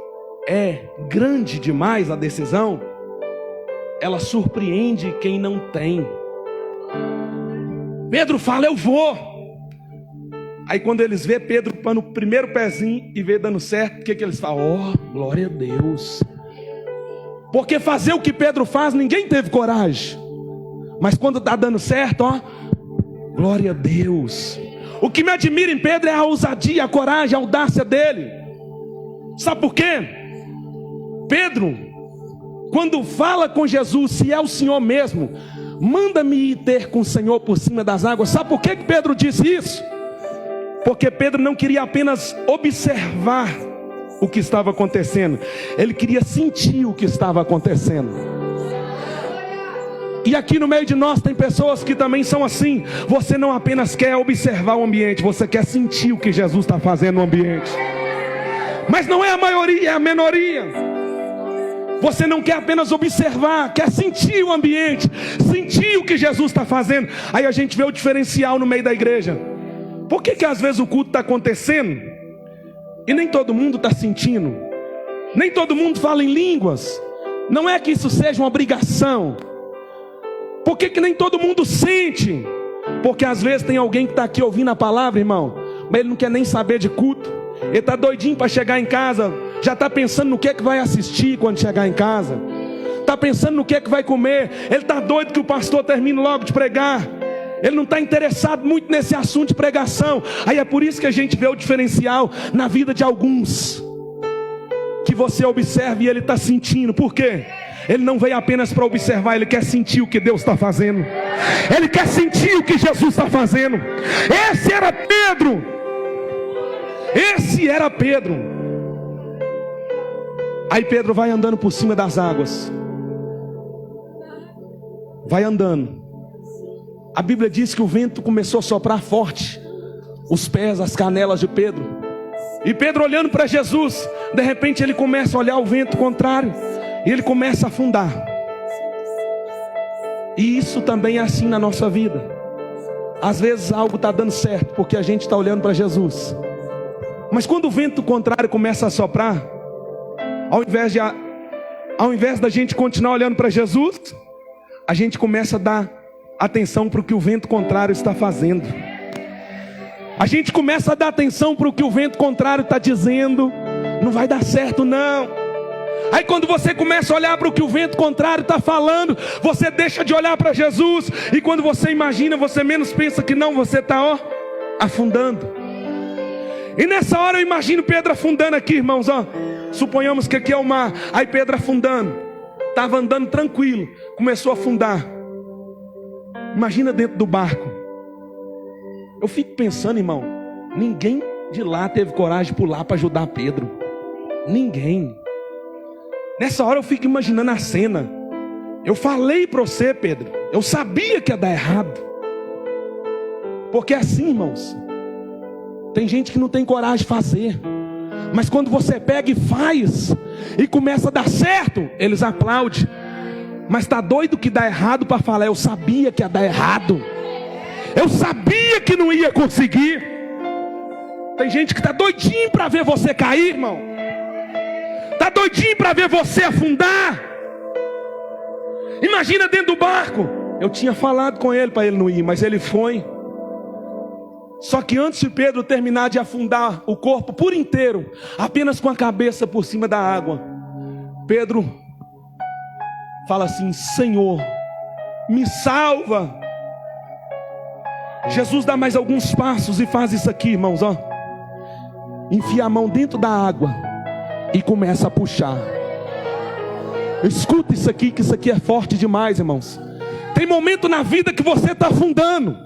é grande demais a decisão, ela surpreende quem não tem. Pedro fala: eu vou. Aí quando eles vê Pedro no primeiro pezinho e vê dando certo, o que eles falam? Oh, glória a Deus. Porque fazer o que Pedro faz, ninguém teve coragem. Mas quando está dando certo, ó, glória a Deus. O que me admira em Pedro é a ousadia, a coragem, a audácia dele. Sabe por quê? Pedro quando fala com Jesus, se é o Senhor mesmo, manda-me ir ter com o Senhor por cima das águas. Sabe por que Pedro disse isso? Porque Pedro não queria apenas observar o que estava acontecendo, ele queria sentir o que estava acontecendo. E aqui no meio de nós tem pessoas que também são assim. Você não apenas quer observar o ambiente, você quer sentir o que Jesus está fazendo no ambiente. Mas não é a maioria, é a minoria. Você não quer apenas observar, quer sentir o ambiente, sentir o que Jesus está fazendo. Aí a gente vê o diferencial no meio da igreja. Por que às vezes o culto está acontecendo e nem todo mundo está sentindo? Nem todo mundo fala em línguas. Não é que isso seja uma obrigação. Por que nem todo mundo sente? Porque às vezes tem alguém que está aqui ouvindo a palavra, irmão, mas ele não quer nem saber de culto. Ele está doidinho para chegar em casa, já está pensando no que é que vai assistir quando chegar em casa, está pensando no que é que vai comer. Ele está doido que o pastor termine logo de pregar. Ele não está interessado muito nesse assunto de pregação. Aí é por isso que a gente vê o diferencial na vida de alguns, que você observa e ele está sentindo. Por quê? Ele não veio apenas para observar, ele quer sentir o que Deus está fazendo. Ele quer sentir o que Jesus está fazendo. Esse era Pedro. Esse era Pedro. Aí Pedro vai andando por cima das águas. Vai andando. A Bíblia diz que o vento começou a soprar forte, os pés, as canelas de Pedro. E Pedro olhando para Jesus, de repente ele começa a olhar o vento contrário, e ele começa a afundar. E isso também é assim na nossa vida. Às vezes algo está dando certo, porque a gente está olhando para Jesus. Mas quando o vento contrário começa a soprar, ao invés da gente continuar olhando para Jesus, a gente começa a dar atenção para o que o vento contrário está fazendo. A gente começa a dar atenção para o que o vento contrário está dizendo. Não vai dar certo não. Aí quando você começa a olhar para o que o vento contrário está falando, você deixa de olhar para Jesus. E quando você imagina, você menos pensa que não, você está afundando. E nessa hora eu imagino Pedro afundando aqui, irmãos, suponhamos que aqui é o mar. Aí Pedro afundando, estava andando tranquilo, começou a afundar. Imagina dentro do barco. Eu fico pensando, irmão, ninguém de lá teve coragem de pular para ajudar Pedro. Ninguém. Nessa hora eu fico imaginando a cena. Eu falei para você, Pedro, eu sabia que ia dar errado. Porque é assim, irmãos, tem gente que não tem coragem de fazer, mas quando você pega e faz, e começa a dar certo, eles aplaudem. Mas está doido que dá errado para falar, eu sabia que ia dar errado, eu sabia que não ia conseguir. Tem gente que está doidinho para ver você cair, irmão. Está doidinho para ver você afundar. Imagina dentro do barco. Eu tinha falado com ele para ele não ir, mas ele foi. Só que antes de Pedro terminar de afundar o corpo por inteiro, apenas com a cabeça por cima da água, Pedro fala assim: Senhor, me salva. Jesus dá mais alguns passos e faz isso aqui, irmãos, enfia a mão dentro da água e começa a puxar. Escuta isso aqui, que isso aqui é forte demais, irmãos. Tem momento na vida que você está afundando.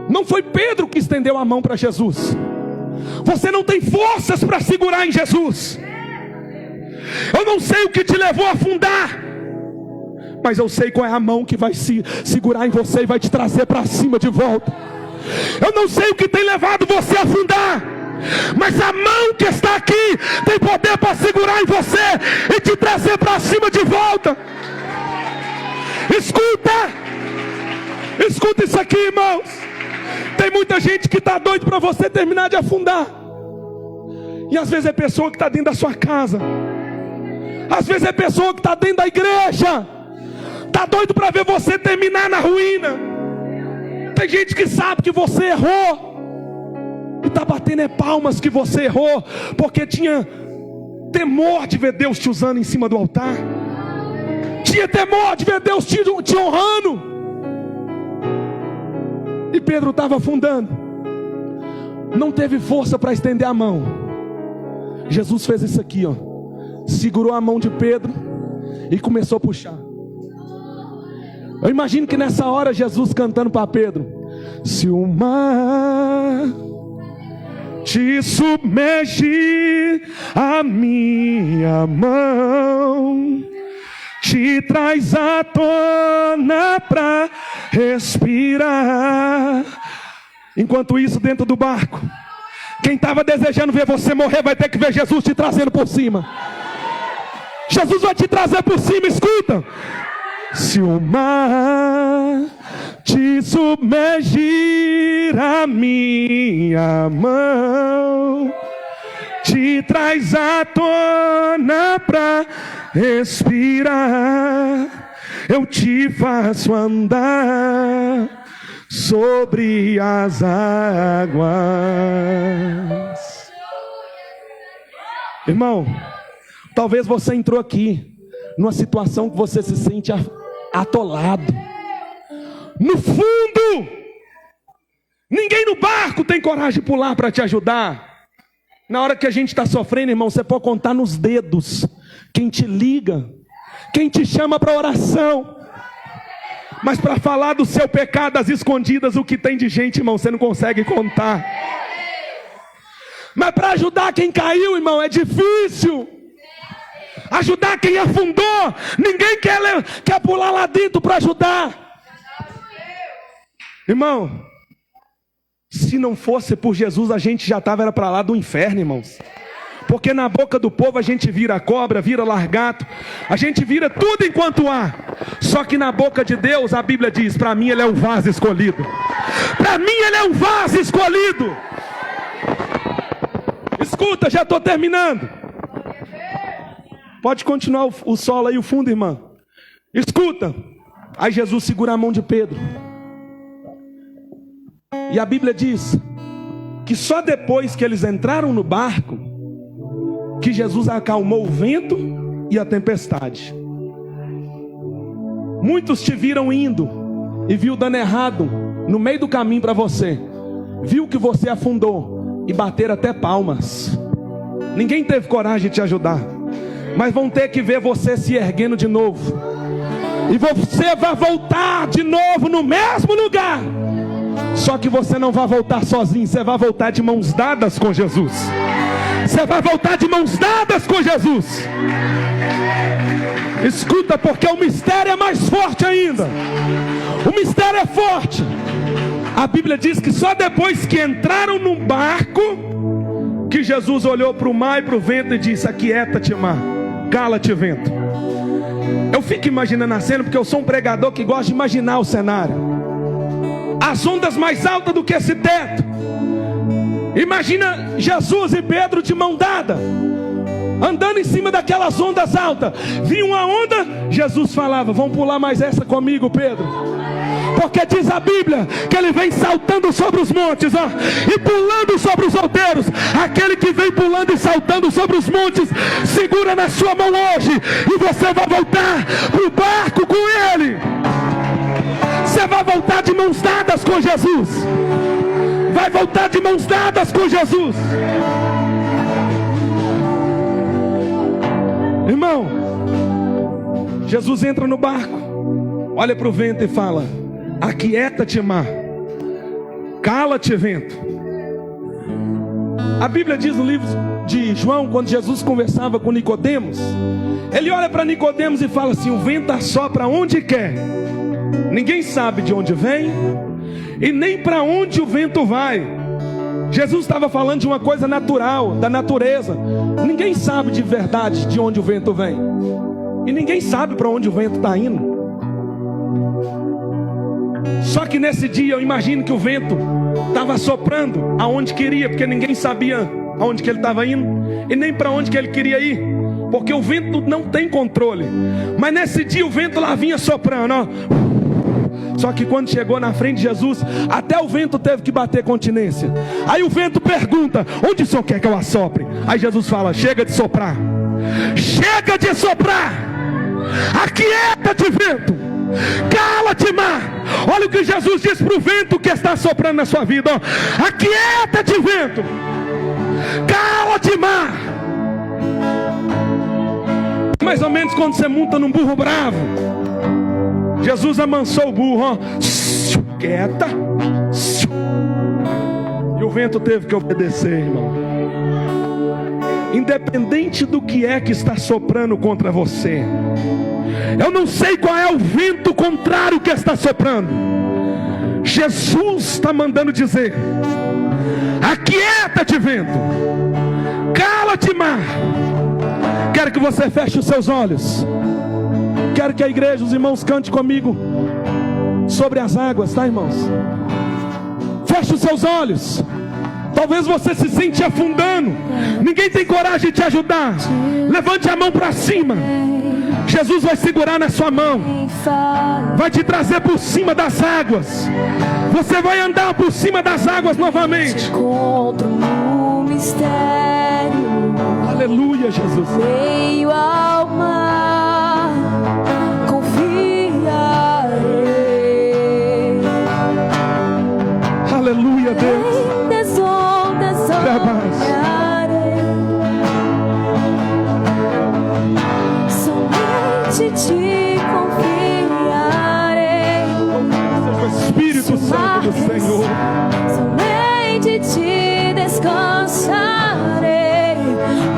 Não foi Pedro que estendeu a mão para Jesus. Você não tem forças para segurar em Jesus. Eu não sei o que te levou a afundar, mas eu sei qual é a mão que vai se segurar em você e vai te trazer para cima de volta. Eu não sei o que tem levado você a afundar, mas a mão que está aqui tem poder para segurar em você e te trazer para cima de volta. Escuta isso aqui, irmãos. Tem muita gente que está doido para você terminar de afundar. E às vezes é pessoa que está dentro da sua casa, às vezes é pessoa que está dentro da igreja, está doido para ver você terminar na ruína. Tem gente que sabe que você errou e está batendo palmas que você errou, porque tinha temor de ver Deus te usando em cima do altar, tinha temor de ver Deus te honrando. E Pedro estava afundando, não teve força para estender a mão. Jesus fez isso aqui, segurou a mão de Pedro e começou a puxar. Eu imagino que nessa hora Jesus cantando para Pedro: se o mar te submergir, a minha mão te traz à tona para respirar. Enquanto isso, dentro do barco, quem estava desejando ver você morrer vai ter que ver Jesus te trazendo por cima. Jesus vai te trazer por cima, escuta. Se o mar te submergir, a minha mão te traz à tona pra respirar. Eu te faço andar sobre as águas. Irmão, talvez você entrou aqui numa situação que você se sente atolado. No fundo, ninguém no barco tem coragem de pular para te ajudar. Na hora que a gente está sofrendo, irmão, você pode contar nos dedos quem te liga, quem te chama para oração. Mas para falar do seu pecado às escondidas, o que tem de gente, irmão, você não consegue contar. Mas para ajudar quem caiu, irmão, é difícil. Ajudar quem afundou, ninguém quer pular lá dentro para ajudar. Irmão, se não fosse por Jesus, a gente já estava para lá do inferno, irmãos. Porque na boca do povo a gente vira cobra, vira largato, a gente vira tudo enquanto há. Só que na boca de Deus, a Bíblia diz: para mim ele é um vaso escolhido. Para mim ele é um vaso escolhido. Escuta, já estou terminando. Pode continuar o solo aí, o fundo, irmã. Escuta. Aí Jesus segura a mão de Pedro. E a Bíblia diz que só depois que eles entraram no barco, que Jesus acalmou o vento e a tempestade. Muitos te viram indo e viu dando errado no meio do caminho para você. Viu que você afundou e bateram até palmas. Ninguém teve coragem de te ajudar. Mas vão ter que ver você se erguendo de novo. E você vai voltar de novo no mesmo lugar. Só que você não vai voltar sozinho. Você vai voltar de mãos dadas com Jesus. Você vai voltar de mãos dadas com Jesus. Escuta, porque o mistério é mais forte ainda. O mistério é forte. A Bíblia diz que só depois que entraram no barco, que Jesus olhou para o mar e para o vento e disse: aquieta-te, mar. Cala-te, vento. Eu fico imaginando a cena, porque eu sou um pregador que gosta de imaginar o cenário. As ondas mais altas do que esse teto. Imagina Jesus e Pedro de mão dada, andando em cima daquelas ondas altas. Vinha uma onda, Jesus falava: vamos pular mais essa comigo, Pedro. Porque diz a Bíblia que ele vem saltando sobre os montes, ó, e pulando sobre os outeiros. Aquele que vem pulando e saltando sobre os montes, segura na sua mão hoje, e você vai voltar para o barco com ele. Você vai voltar de mãos dadas com Jesus. Vai voltar de mãos dadas com Jesus. Irmão, Jesus entra no barco, olha para o vento e fala: aquieta-te, mar. Cala-te, vento. A Bíblia diz no livro de João, quando Jesus conversava com Nicodemos, ele olha para Nicodemos e fala assim: o vento assopra onde quer. Ninguém sabe de onde vem e nem para onde o vento vai. Jesus estava falando de uma coisa natural, da natureza. Ninguém sabe de verdade de onde o vento vem. E ninguém sabe para onde o vento está indo. Só que nesse dia eu imagino que o vento estava soprando aonde queria, porque ninguém sabia aonde que ele estava indo e nem para onde que ele queria ir, porque o vento não tem controle. Mas nesse dia o vento lá vinha soprando, ó. Só que quando chegou na frente de Jesus, até o vento teve que bater continência. Aí o vento pergunta: onde o Senhor quer que eu assopre? Aí Jesus fala: chega de soprar. Chega de soprar. Aquieta-te, vento. Cala-te, mar. Olha o que Jesus diz para o vento que está soprando na sua vida, ó. Aquieta-te, vento. Cala-te, mar. Mais ou menos quando você monta num burro bravo. Jesus amansou o burro, ó. Quieta. E o vento teve que obedecer, irmão. Independente do que é que está soprando contra você, eu não sei qual é o vento contrário que está soprando. Jesus está mandando dizer: aquieta-te, vento, cala-te, mar. Quero que você feche os seus olhos. Quero que a igreja, os irmãos, cante comigo sobre as águas, tá, irmãos? Feche os seus olhos. Talvez você se sente afundando, ninguém tem coragem de te ajudar. Levante a mão para cima. Jesus vai segurar na sua mão, vai te trazer por cima das águas. Você vai andar por cima das águas novamente. Aleluia, Jesus. Meio ao mar, confiarei. Aleluia, Deus. Das ondas olharei. Somente te confiarei. Seja o Espírito Santo do Senhor. Somente te descansarei,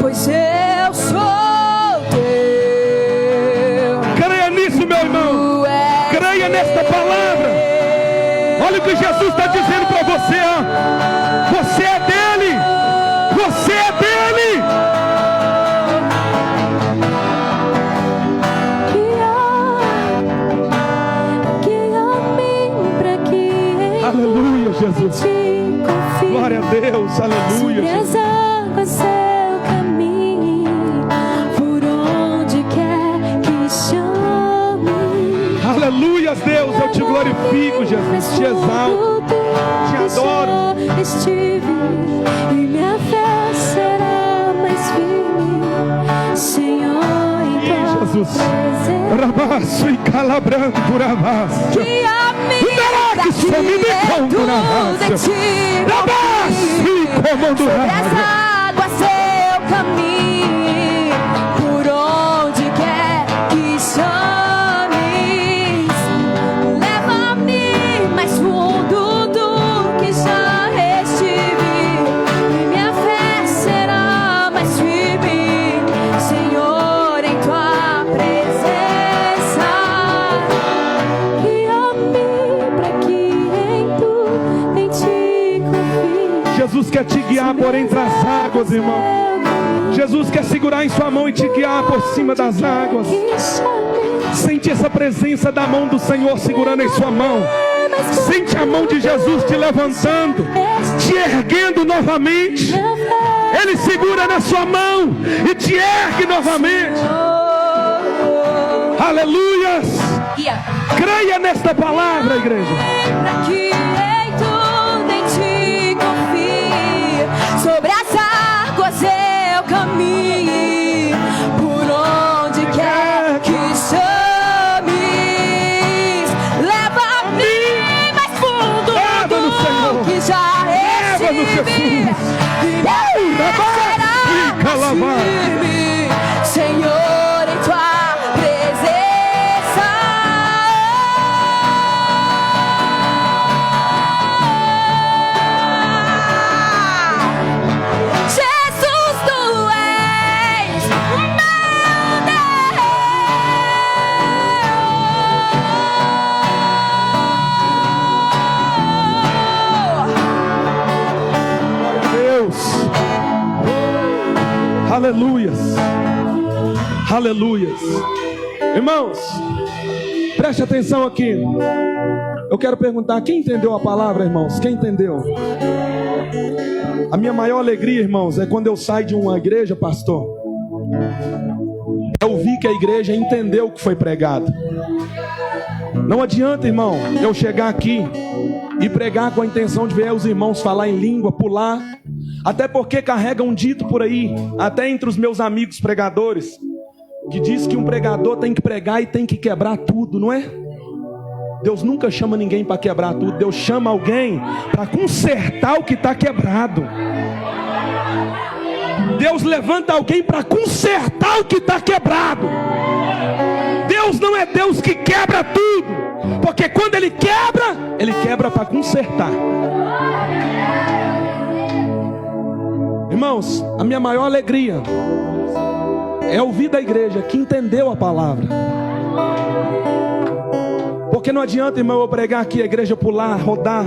pois eu sou teu. Creia nisso, meu irmão. Creia nesta palavra. Olha o que Jesus está dizendo para você, ó. Você é dele. Você é dele. Aleluia, Jesus. Glória a Deus. Aleluia, Jesus. Águas eu caminho, por onde quer que chame. Aleluia, Deus. Eu te glorifico, Jesus. Te exalto, te adoro. Estive e minha fé será mais firme, Senhor, em tua Jesus. presença. Rabaço e calabrando por abaixo. Que a minha que some de conto na raça. Rabaço e comando as águas eu caminho, por onde quer que chames. Leva-me mais fundo do que já estive, e minha fé será mais firme, Senhor, em tua presença. Guia-me para que em ti confie. Jesus quer te guiar por entre as águas, irmão. Jesus quer segurar em sua mão e te guiar por cima das águas. Sente essa presença da mão do Senhor segurando em sua mão. Sente a mão de Jesus te levantando, te erguendo novamente. Ele segura na sua mão e te ergue novamente. Aleluias. Creia nesta palavra, igreja. Para que em tudo em ti confie, sobre as águas eu caminho, por onde quer que chames. Leva-me mais fundo do que já estive, e minha fé será mais firme, Senhor, em tua presença. Jesus, tu és o meu Deus. Aleluias. Aleluias. Irmãos, preste atenção aqui. Eu quero perguntar, quem entendeu a palavra, irmãos? Quem entendeu? A minha maior alegria, irmãos, é quando eu saio de uma igreja, pastor, eu vi que a igreja entendeu o que foi pregado. Não adianta, irmão, eu chegar aqui e pregar com a intenção de ver os irmãos falar em língua, pular. Até porque carrega um dito por aí, até entre os meus amigos pregadores, que diz que um pregador tem que pregar e tem que quebrar tudo, não é? Deus nunca chama ninguém para quebrar tudo. Deus chama alguém para consertar o que está quebrado. Deus levanta alguém para consertar o que está quebrado. Deus não é Deus que quebra tudo, porque quando Ele quebra para consertar. Irmãos, a minha maior alegria é ouvir da igreja que entendeu a palavra. Porque não adianta, irmão, eu pregar aqui, a igreja pular, rodar,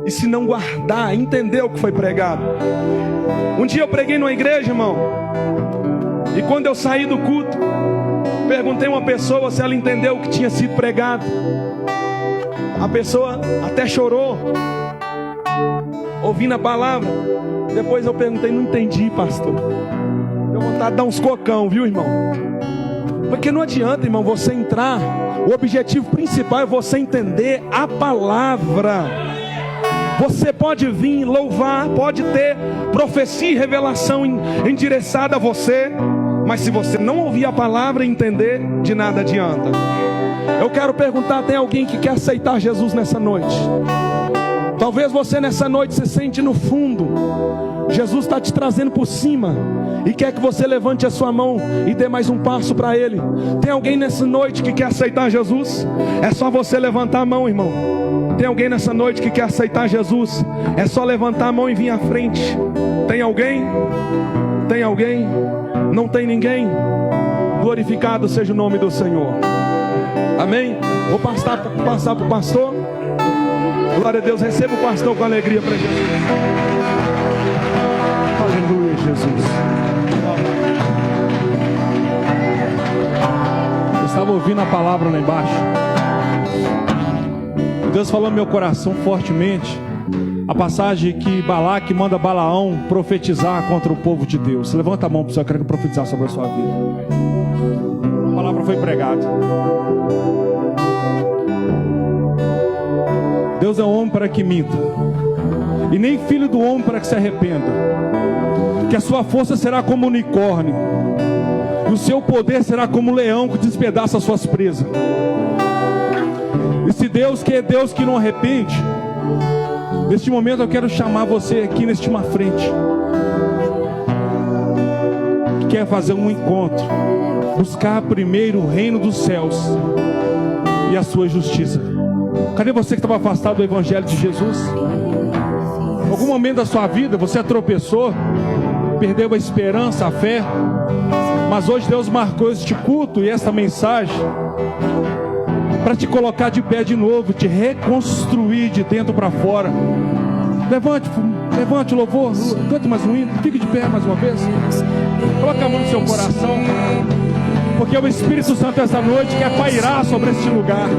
e se não guardar, entender o que foi pregado. Um dia eu preguei numa igreja, irmão, e quando eu saí do culto, perguntei a uma pessoa se ela entendeu o que tinha sido pregado. A pessoa até chorou, ouvindo a palavra. Depois eu perguntei, não entendi, pastor. Deu vontade de dar uns cocão, viu, irmão? Porque não adianta, irmão, você entrar. O objetivo principal é você entender a palavra. Você pode vir louvar, pode ter profecia e revelação endereçada a você, mas se você não ouvir a palavra e entender, de nada adianta. Eu quero perguntar, tem alguém que quer aceitar Jesus nessa noite? Talvez você nessa noite se sente no fundo. Jesus está te trazendo por cima e quer que você levante a sua mão e dê mais um passo para Ele. Tem alguém nessa noite que quer aceitar Jesus? É só você levantar a mão, irmão. Tem alguém nessa noite que quer aceitar Jesus? É só levantar a mão e vir à frente. Tem alguém? Tem alguém? Não tem ninguém? Glorificado seja o nome do Senhor. Amém? Vou passar para o pastor. Glória a Deus, receba o pastor com alegria para Jesus. Aleluia, Jesus. Eu estava ouvindo a palavra lá embaixo. Deus falou no meu coração fortemente a passagem que Balaque manda Balaão profetizar contra o povo de Deus. Levanta a mão para o senhor, eu quero profetizar sobre a sua vida. A palavra foi pregada. Deus é um homem para que minta, e nem filho do homem para que se arrependa. Que a sua força será como um unicórnio, e o seu poder será como um leão que despedaça as suas presas. E se Deus, que é Deus que não arrepende, neste momento eu quero chamar você aqui neste uma frente, que quer fazer um encontro, buscar primeiro o reino dos céus e a sua justiça. Cadê você que estava afastado do Evangelho de Jesus? Em algum momento da sua vida você tropeçou, perdeu a esperança, a fé, mas hoje Deus marcou este culto e esta mensagem para te colocar de pé de novo, te reconstruir de dentro para fora. Levante o louvor, cante mais um hino, fique de pé mais uma vez, coloque a mão no seu coração, porque o Espírito Santo essa noite quer pairar sobre este lugar.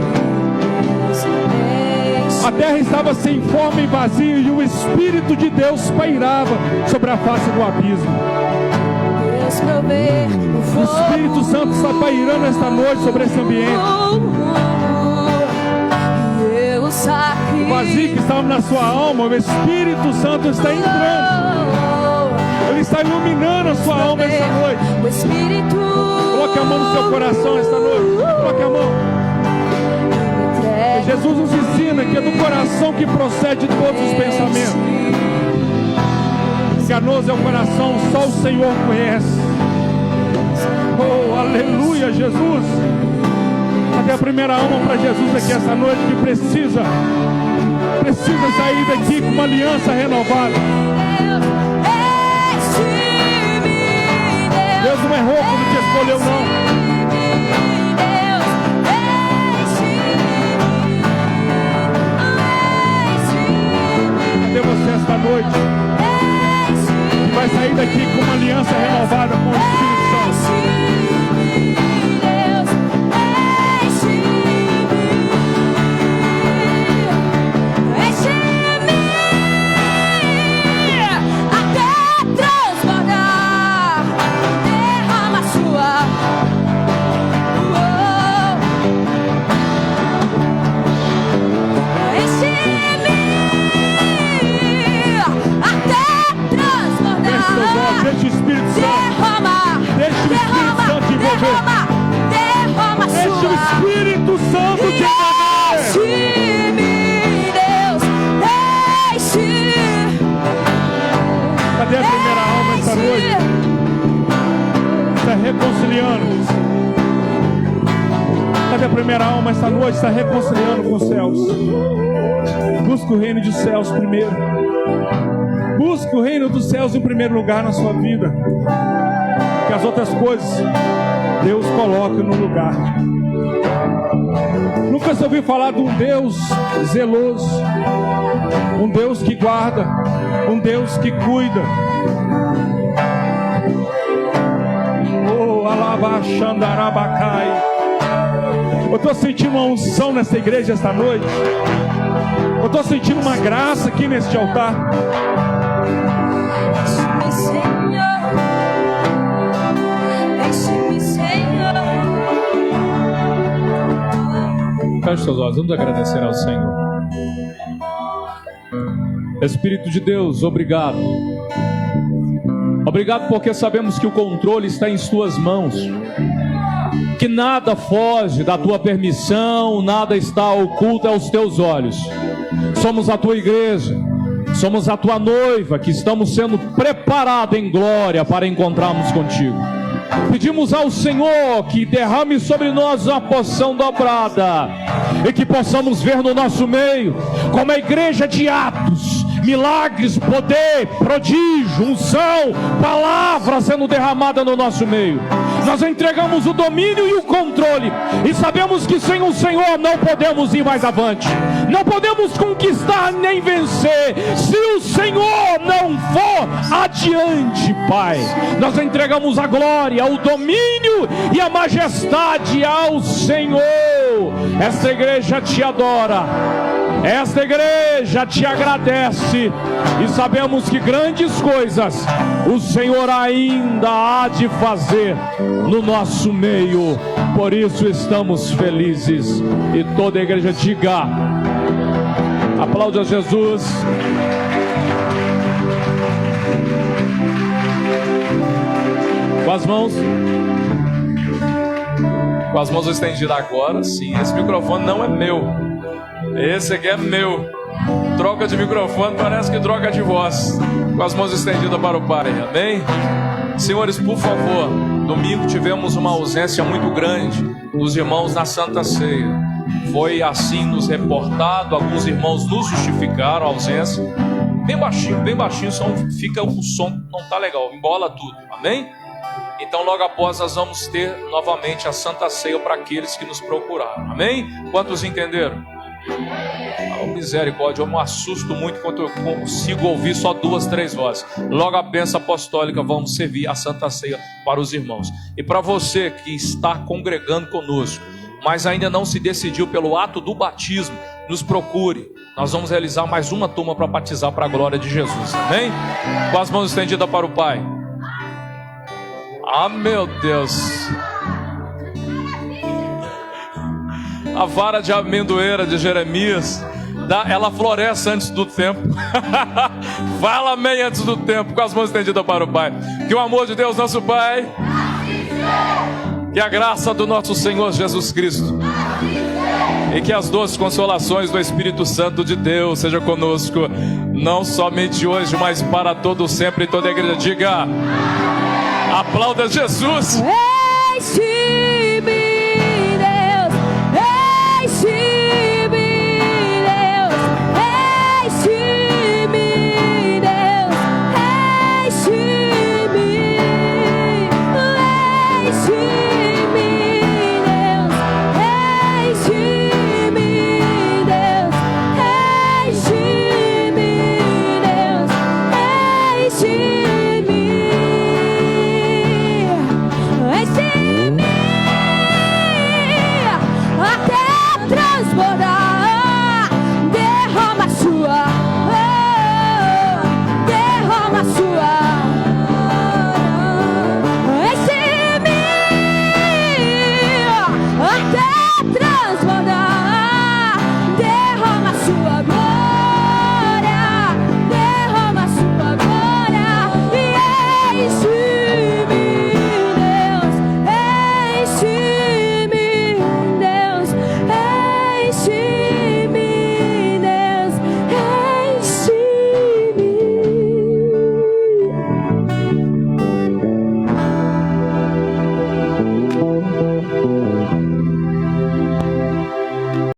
A terra estava sem forma e vazia, e o Espírito de Deus pairava sobre a face do abismo. O Espírito Santo está pairando esta noite sobre esse ambiente. O vazio que estava na sua alma, o Espírito Santo está entrando. Ele está iluminando a sua alma esta noite. Coloque a mão no seu coração esta noite. Coloque a mão. Jesus nos ensina que é do coração que procede todos os pensamentos. Enganoso é o coração, só o Senhor conhece. Oh, aleluia, Jesus. Até a primeira alma para Jesus aqui essa noite que precisa sair daqui com uma aliança renovada. Deus não errou quando te escolheu, não. Você esta noite que vai sair daqui com uma aliança renovada com o Espírito Santo. Até transbordar, derrama sua está reconciliando. Cadê a primeira alma esta noite? Está reconciliando com os céus. Busque o reino dos céus primeiro. Busque o reino dos céus em primeiro lugar na sua vida. Que as outras coisas Deus coloca no lugar. Nunca se ouviu falar de um Deus zeloso, um Deus que guarda, um Deus que cuida. Oh, alabaxandarabacai. Eu estou sentindo uma unção nessa igreja esta noite. Eu estou sentindo uma graça aqui neste altar. Deixe-me, Senhor. Deixe-me, Senhor. Feche seus olhos, vamos agradecer ao Senhor. Espírito de Deus, obrigado. Obrigado porque sabemos que o controle está em tuas mãos, que nada foge da tua permissão, nada está oculto aos teus olhos. Somos a tua igreja, somos a tua noiva, que estamos sendo preparados em glória para encontrarmos contigo. Pedimos ao Senhor que derrame sobre nós uma porção dobrada, e que possamos ver no nosso meio, como a igreja de Atos, milagres, poder, prodígio, unção, palavra sendo derramada no nosso meio. Nós entregamos o domínio e o controle, e sabemos que sem o Senhor não podemos ir mais avante, não podemos conquistar nem vencer, se o Senhor não for adiante, Pai. Nós entregamos a glória, o domínio e a majestade ao Senhor. Esta igreja te adora, esta igreja te agradece, e sabemos que grandes coisas o Senhor ainda há de fazer no nosso meio. Por isso estamos felizes. E toda a igreja diga: aplaude a Jesus. Com as mãos estendidas agora, sim. Esse microfone não é meu, esse aqui é meu. Troca de microfone parece que troca de voz. Com as mãos estendidas para o Pai, amém? Senhores, por favor, domingo tivemos uma ausência muito grande dos irmãos na Santa Ceia. Foi assim nos reportado, alguns irmãos nos justificaram a ausência. Bem baixinho, fica o som, não tá legal, embola tudo, amém? Então logo após nós vamos ter novamente a Santa Ceia para aqueles que nos procuraram, amém? Quantos entenderam? Oh, misericórdia, eu me assusto muito quando eu consigo ouvir só 2, 3 vozes. Logo a bênção apostólica, vamos servir a Santa Ceia para os irmãos. E para você que está congregando conosco, mas ainda não se decidiu pelo ato do batismo, nos procure. Nós vamos realizar mais uma turma para batizar para a glória de Jesus, amém? Com as mãos estendidas para o Pai. Ah, meu Deus. A vara de amendoeira de Jeremias, ela floresce antes do tempo. Fala amém antes do tempo, com as mãos estendidas para o Pai. Que o amor de Deus, nosso Pai, que a graça do nosso Senhor Jesus Cristo, e que as doces consolações do Espírito Santo de Deus seja conosco, não somente hoje, mas para todo sempre. E toda a igreja diga: aplauda Jesus. Enche-me.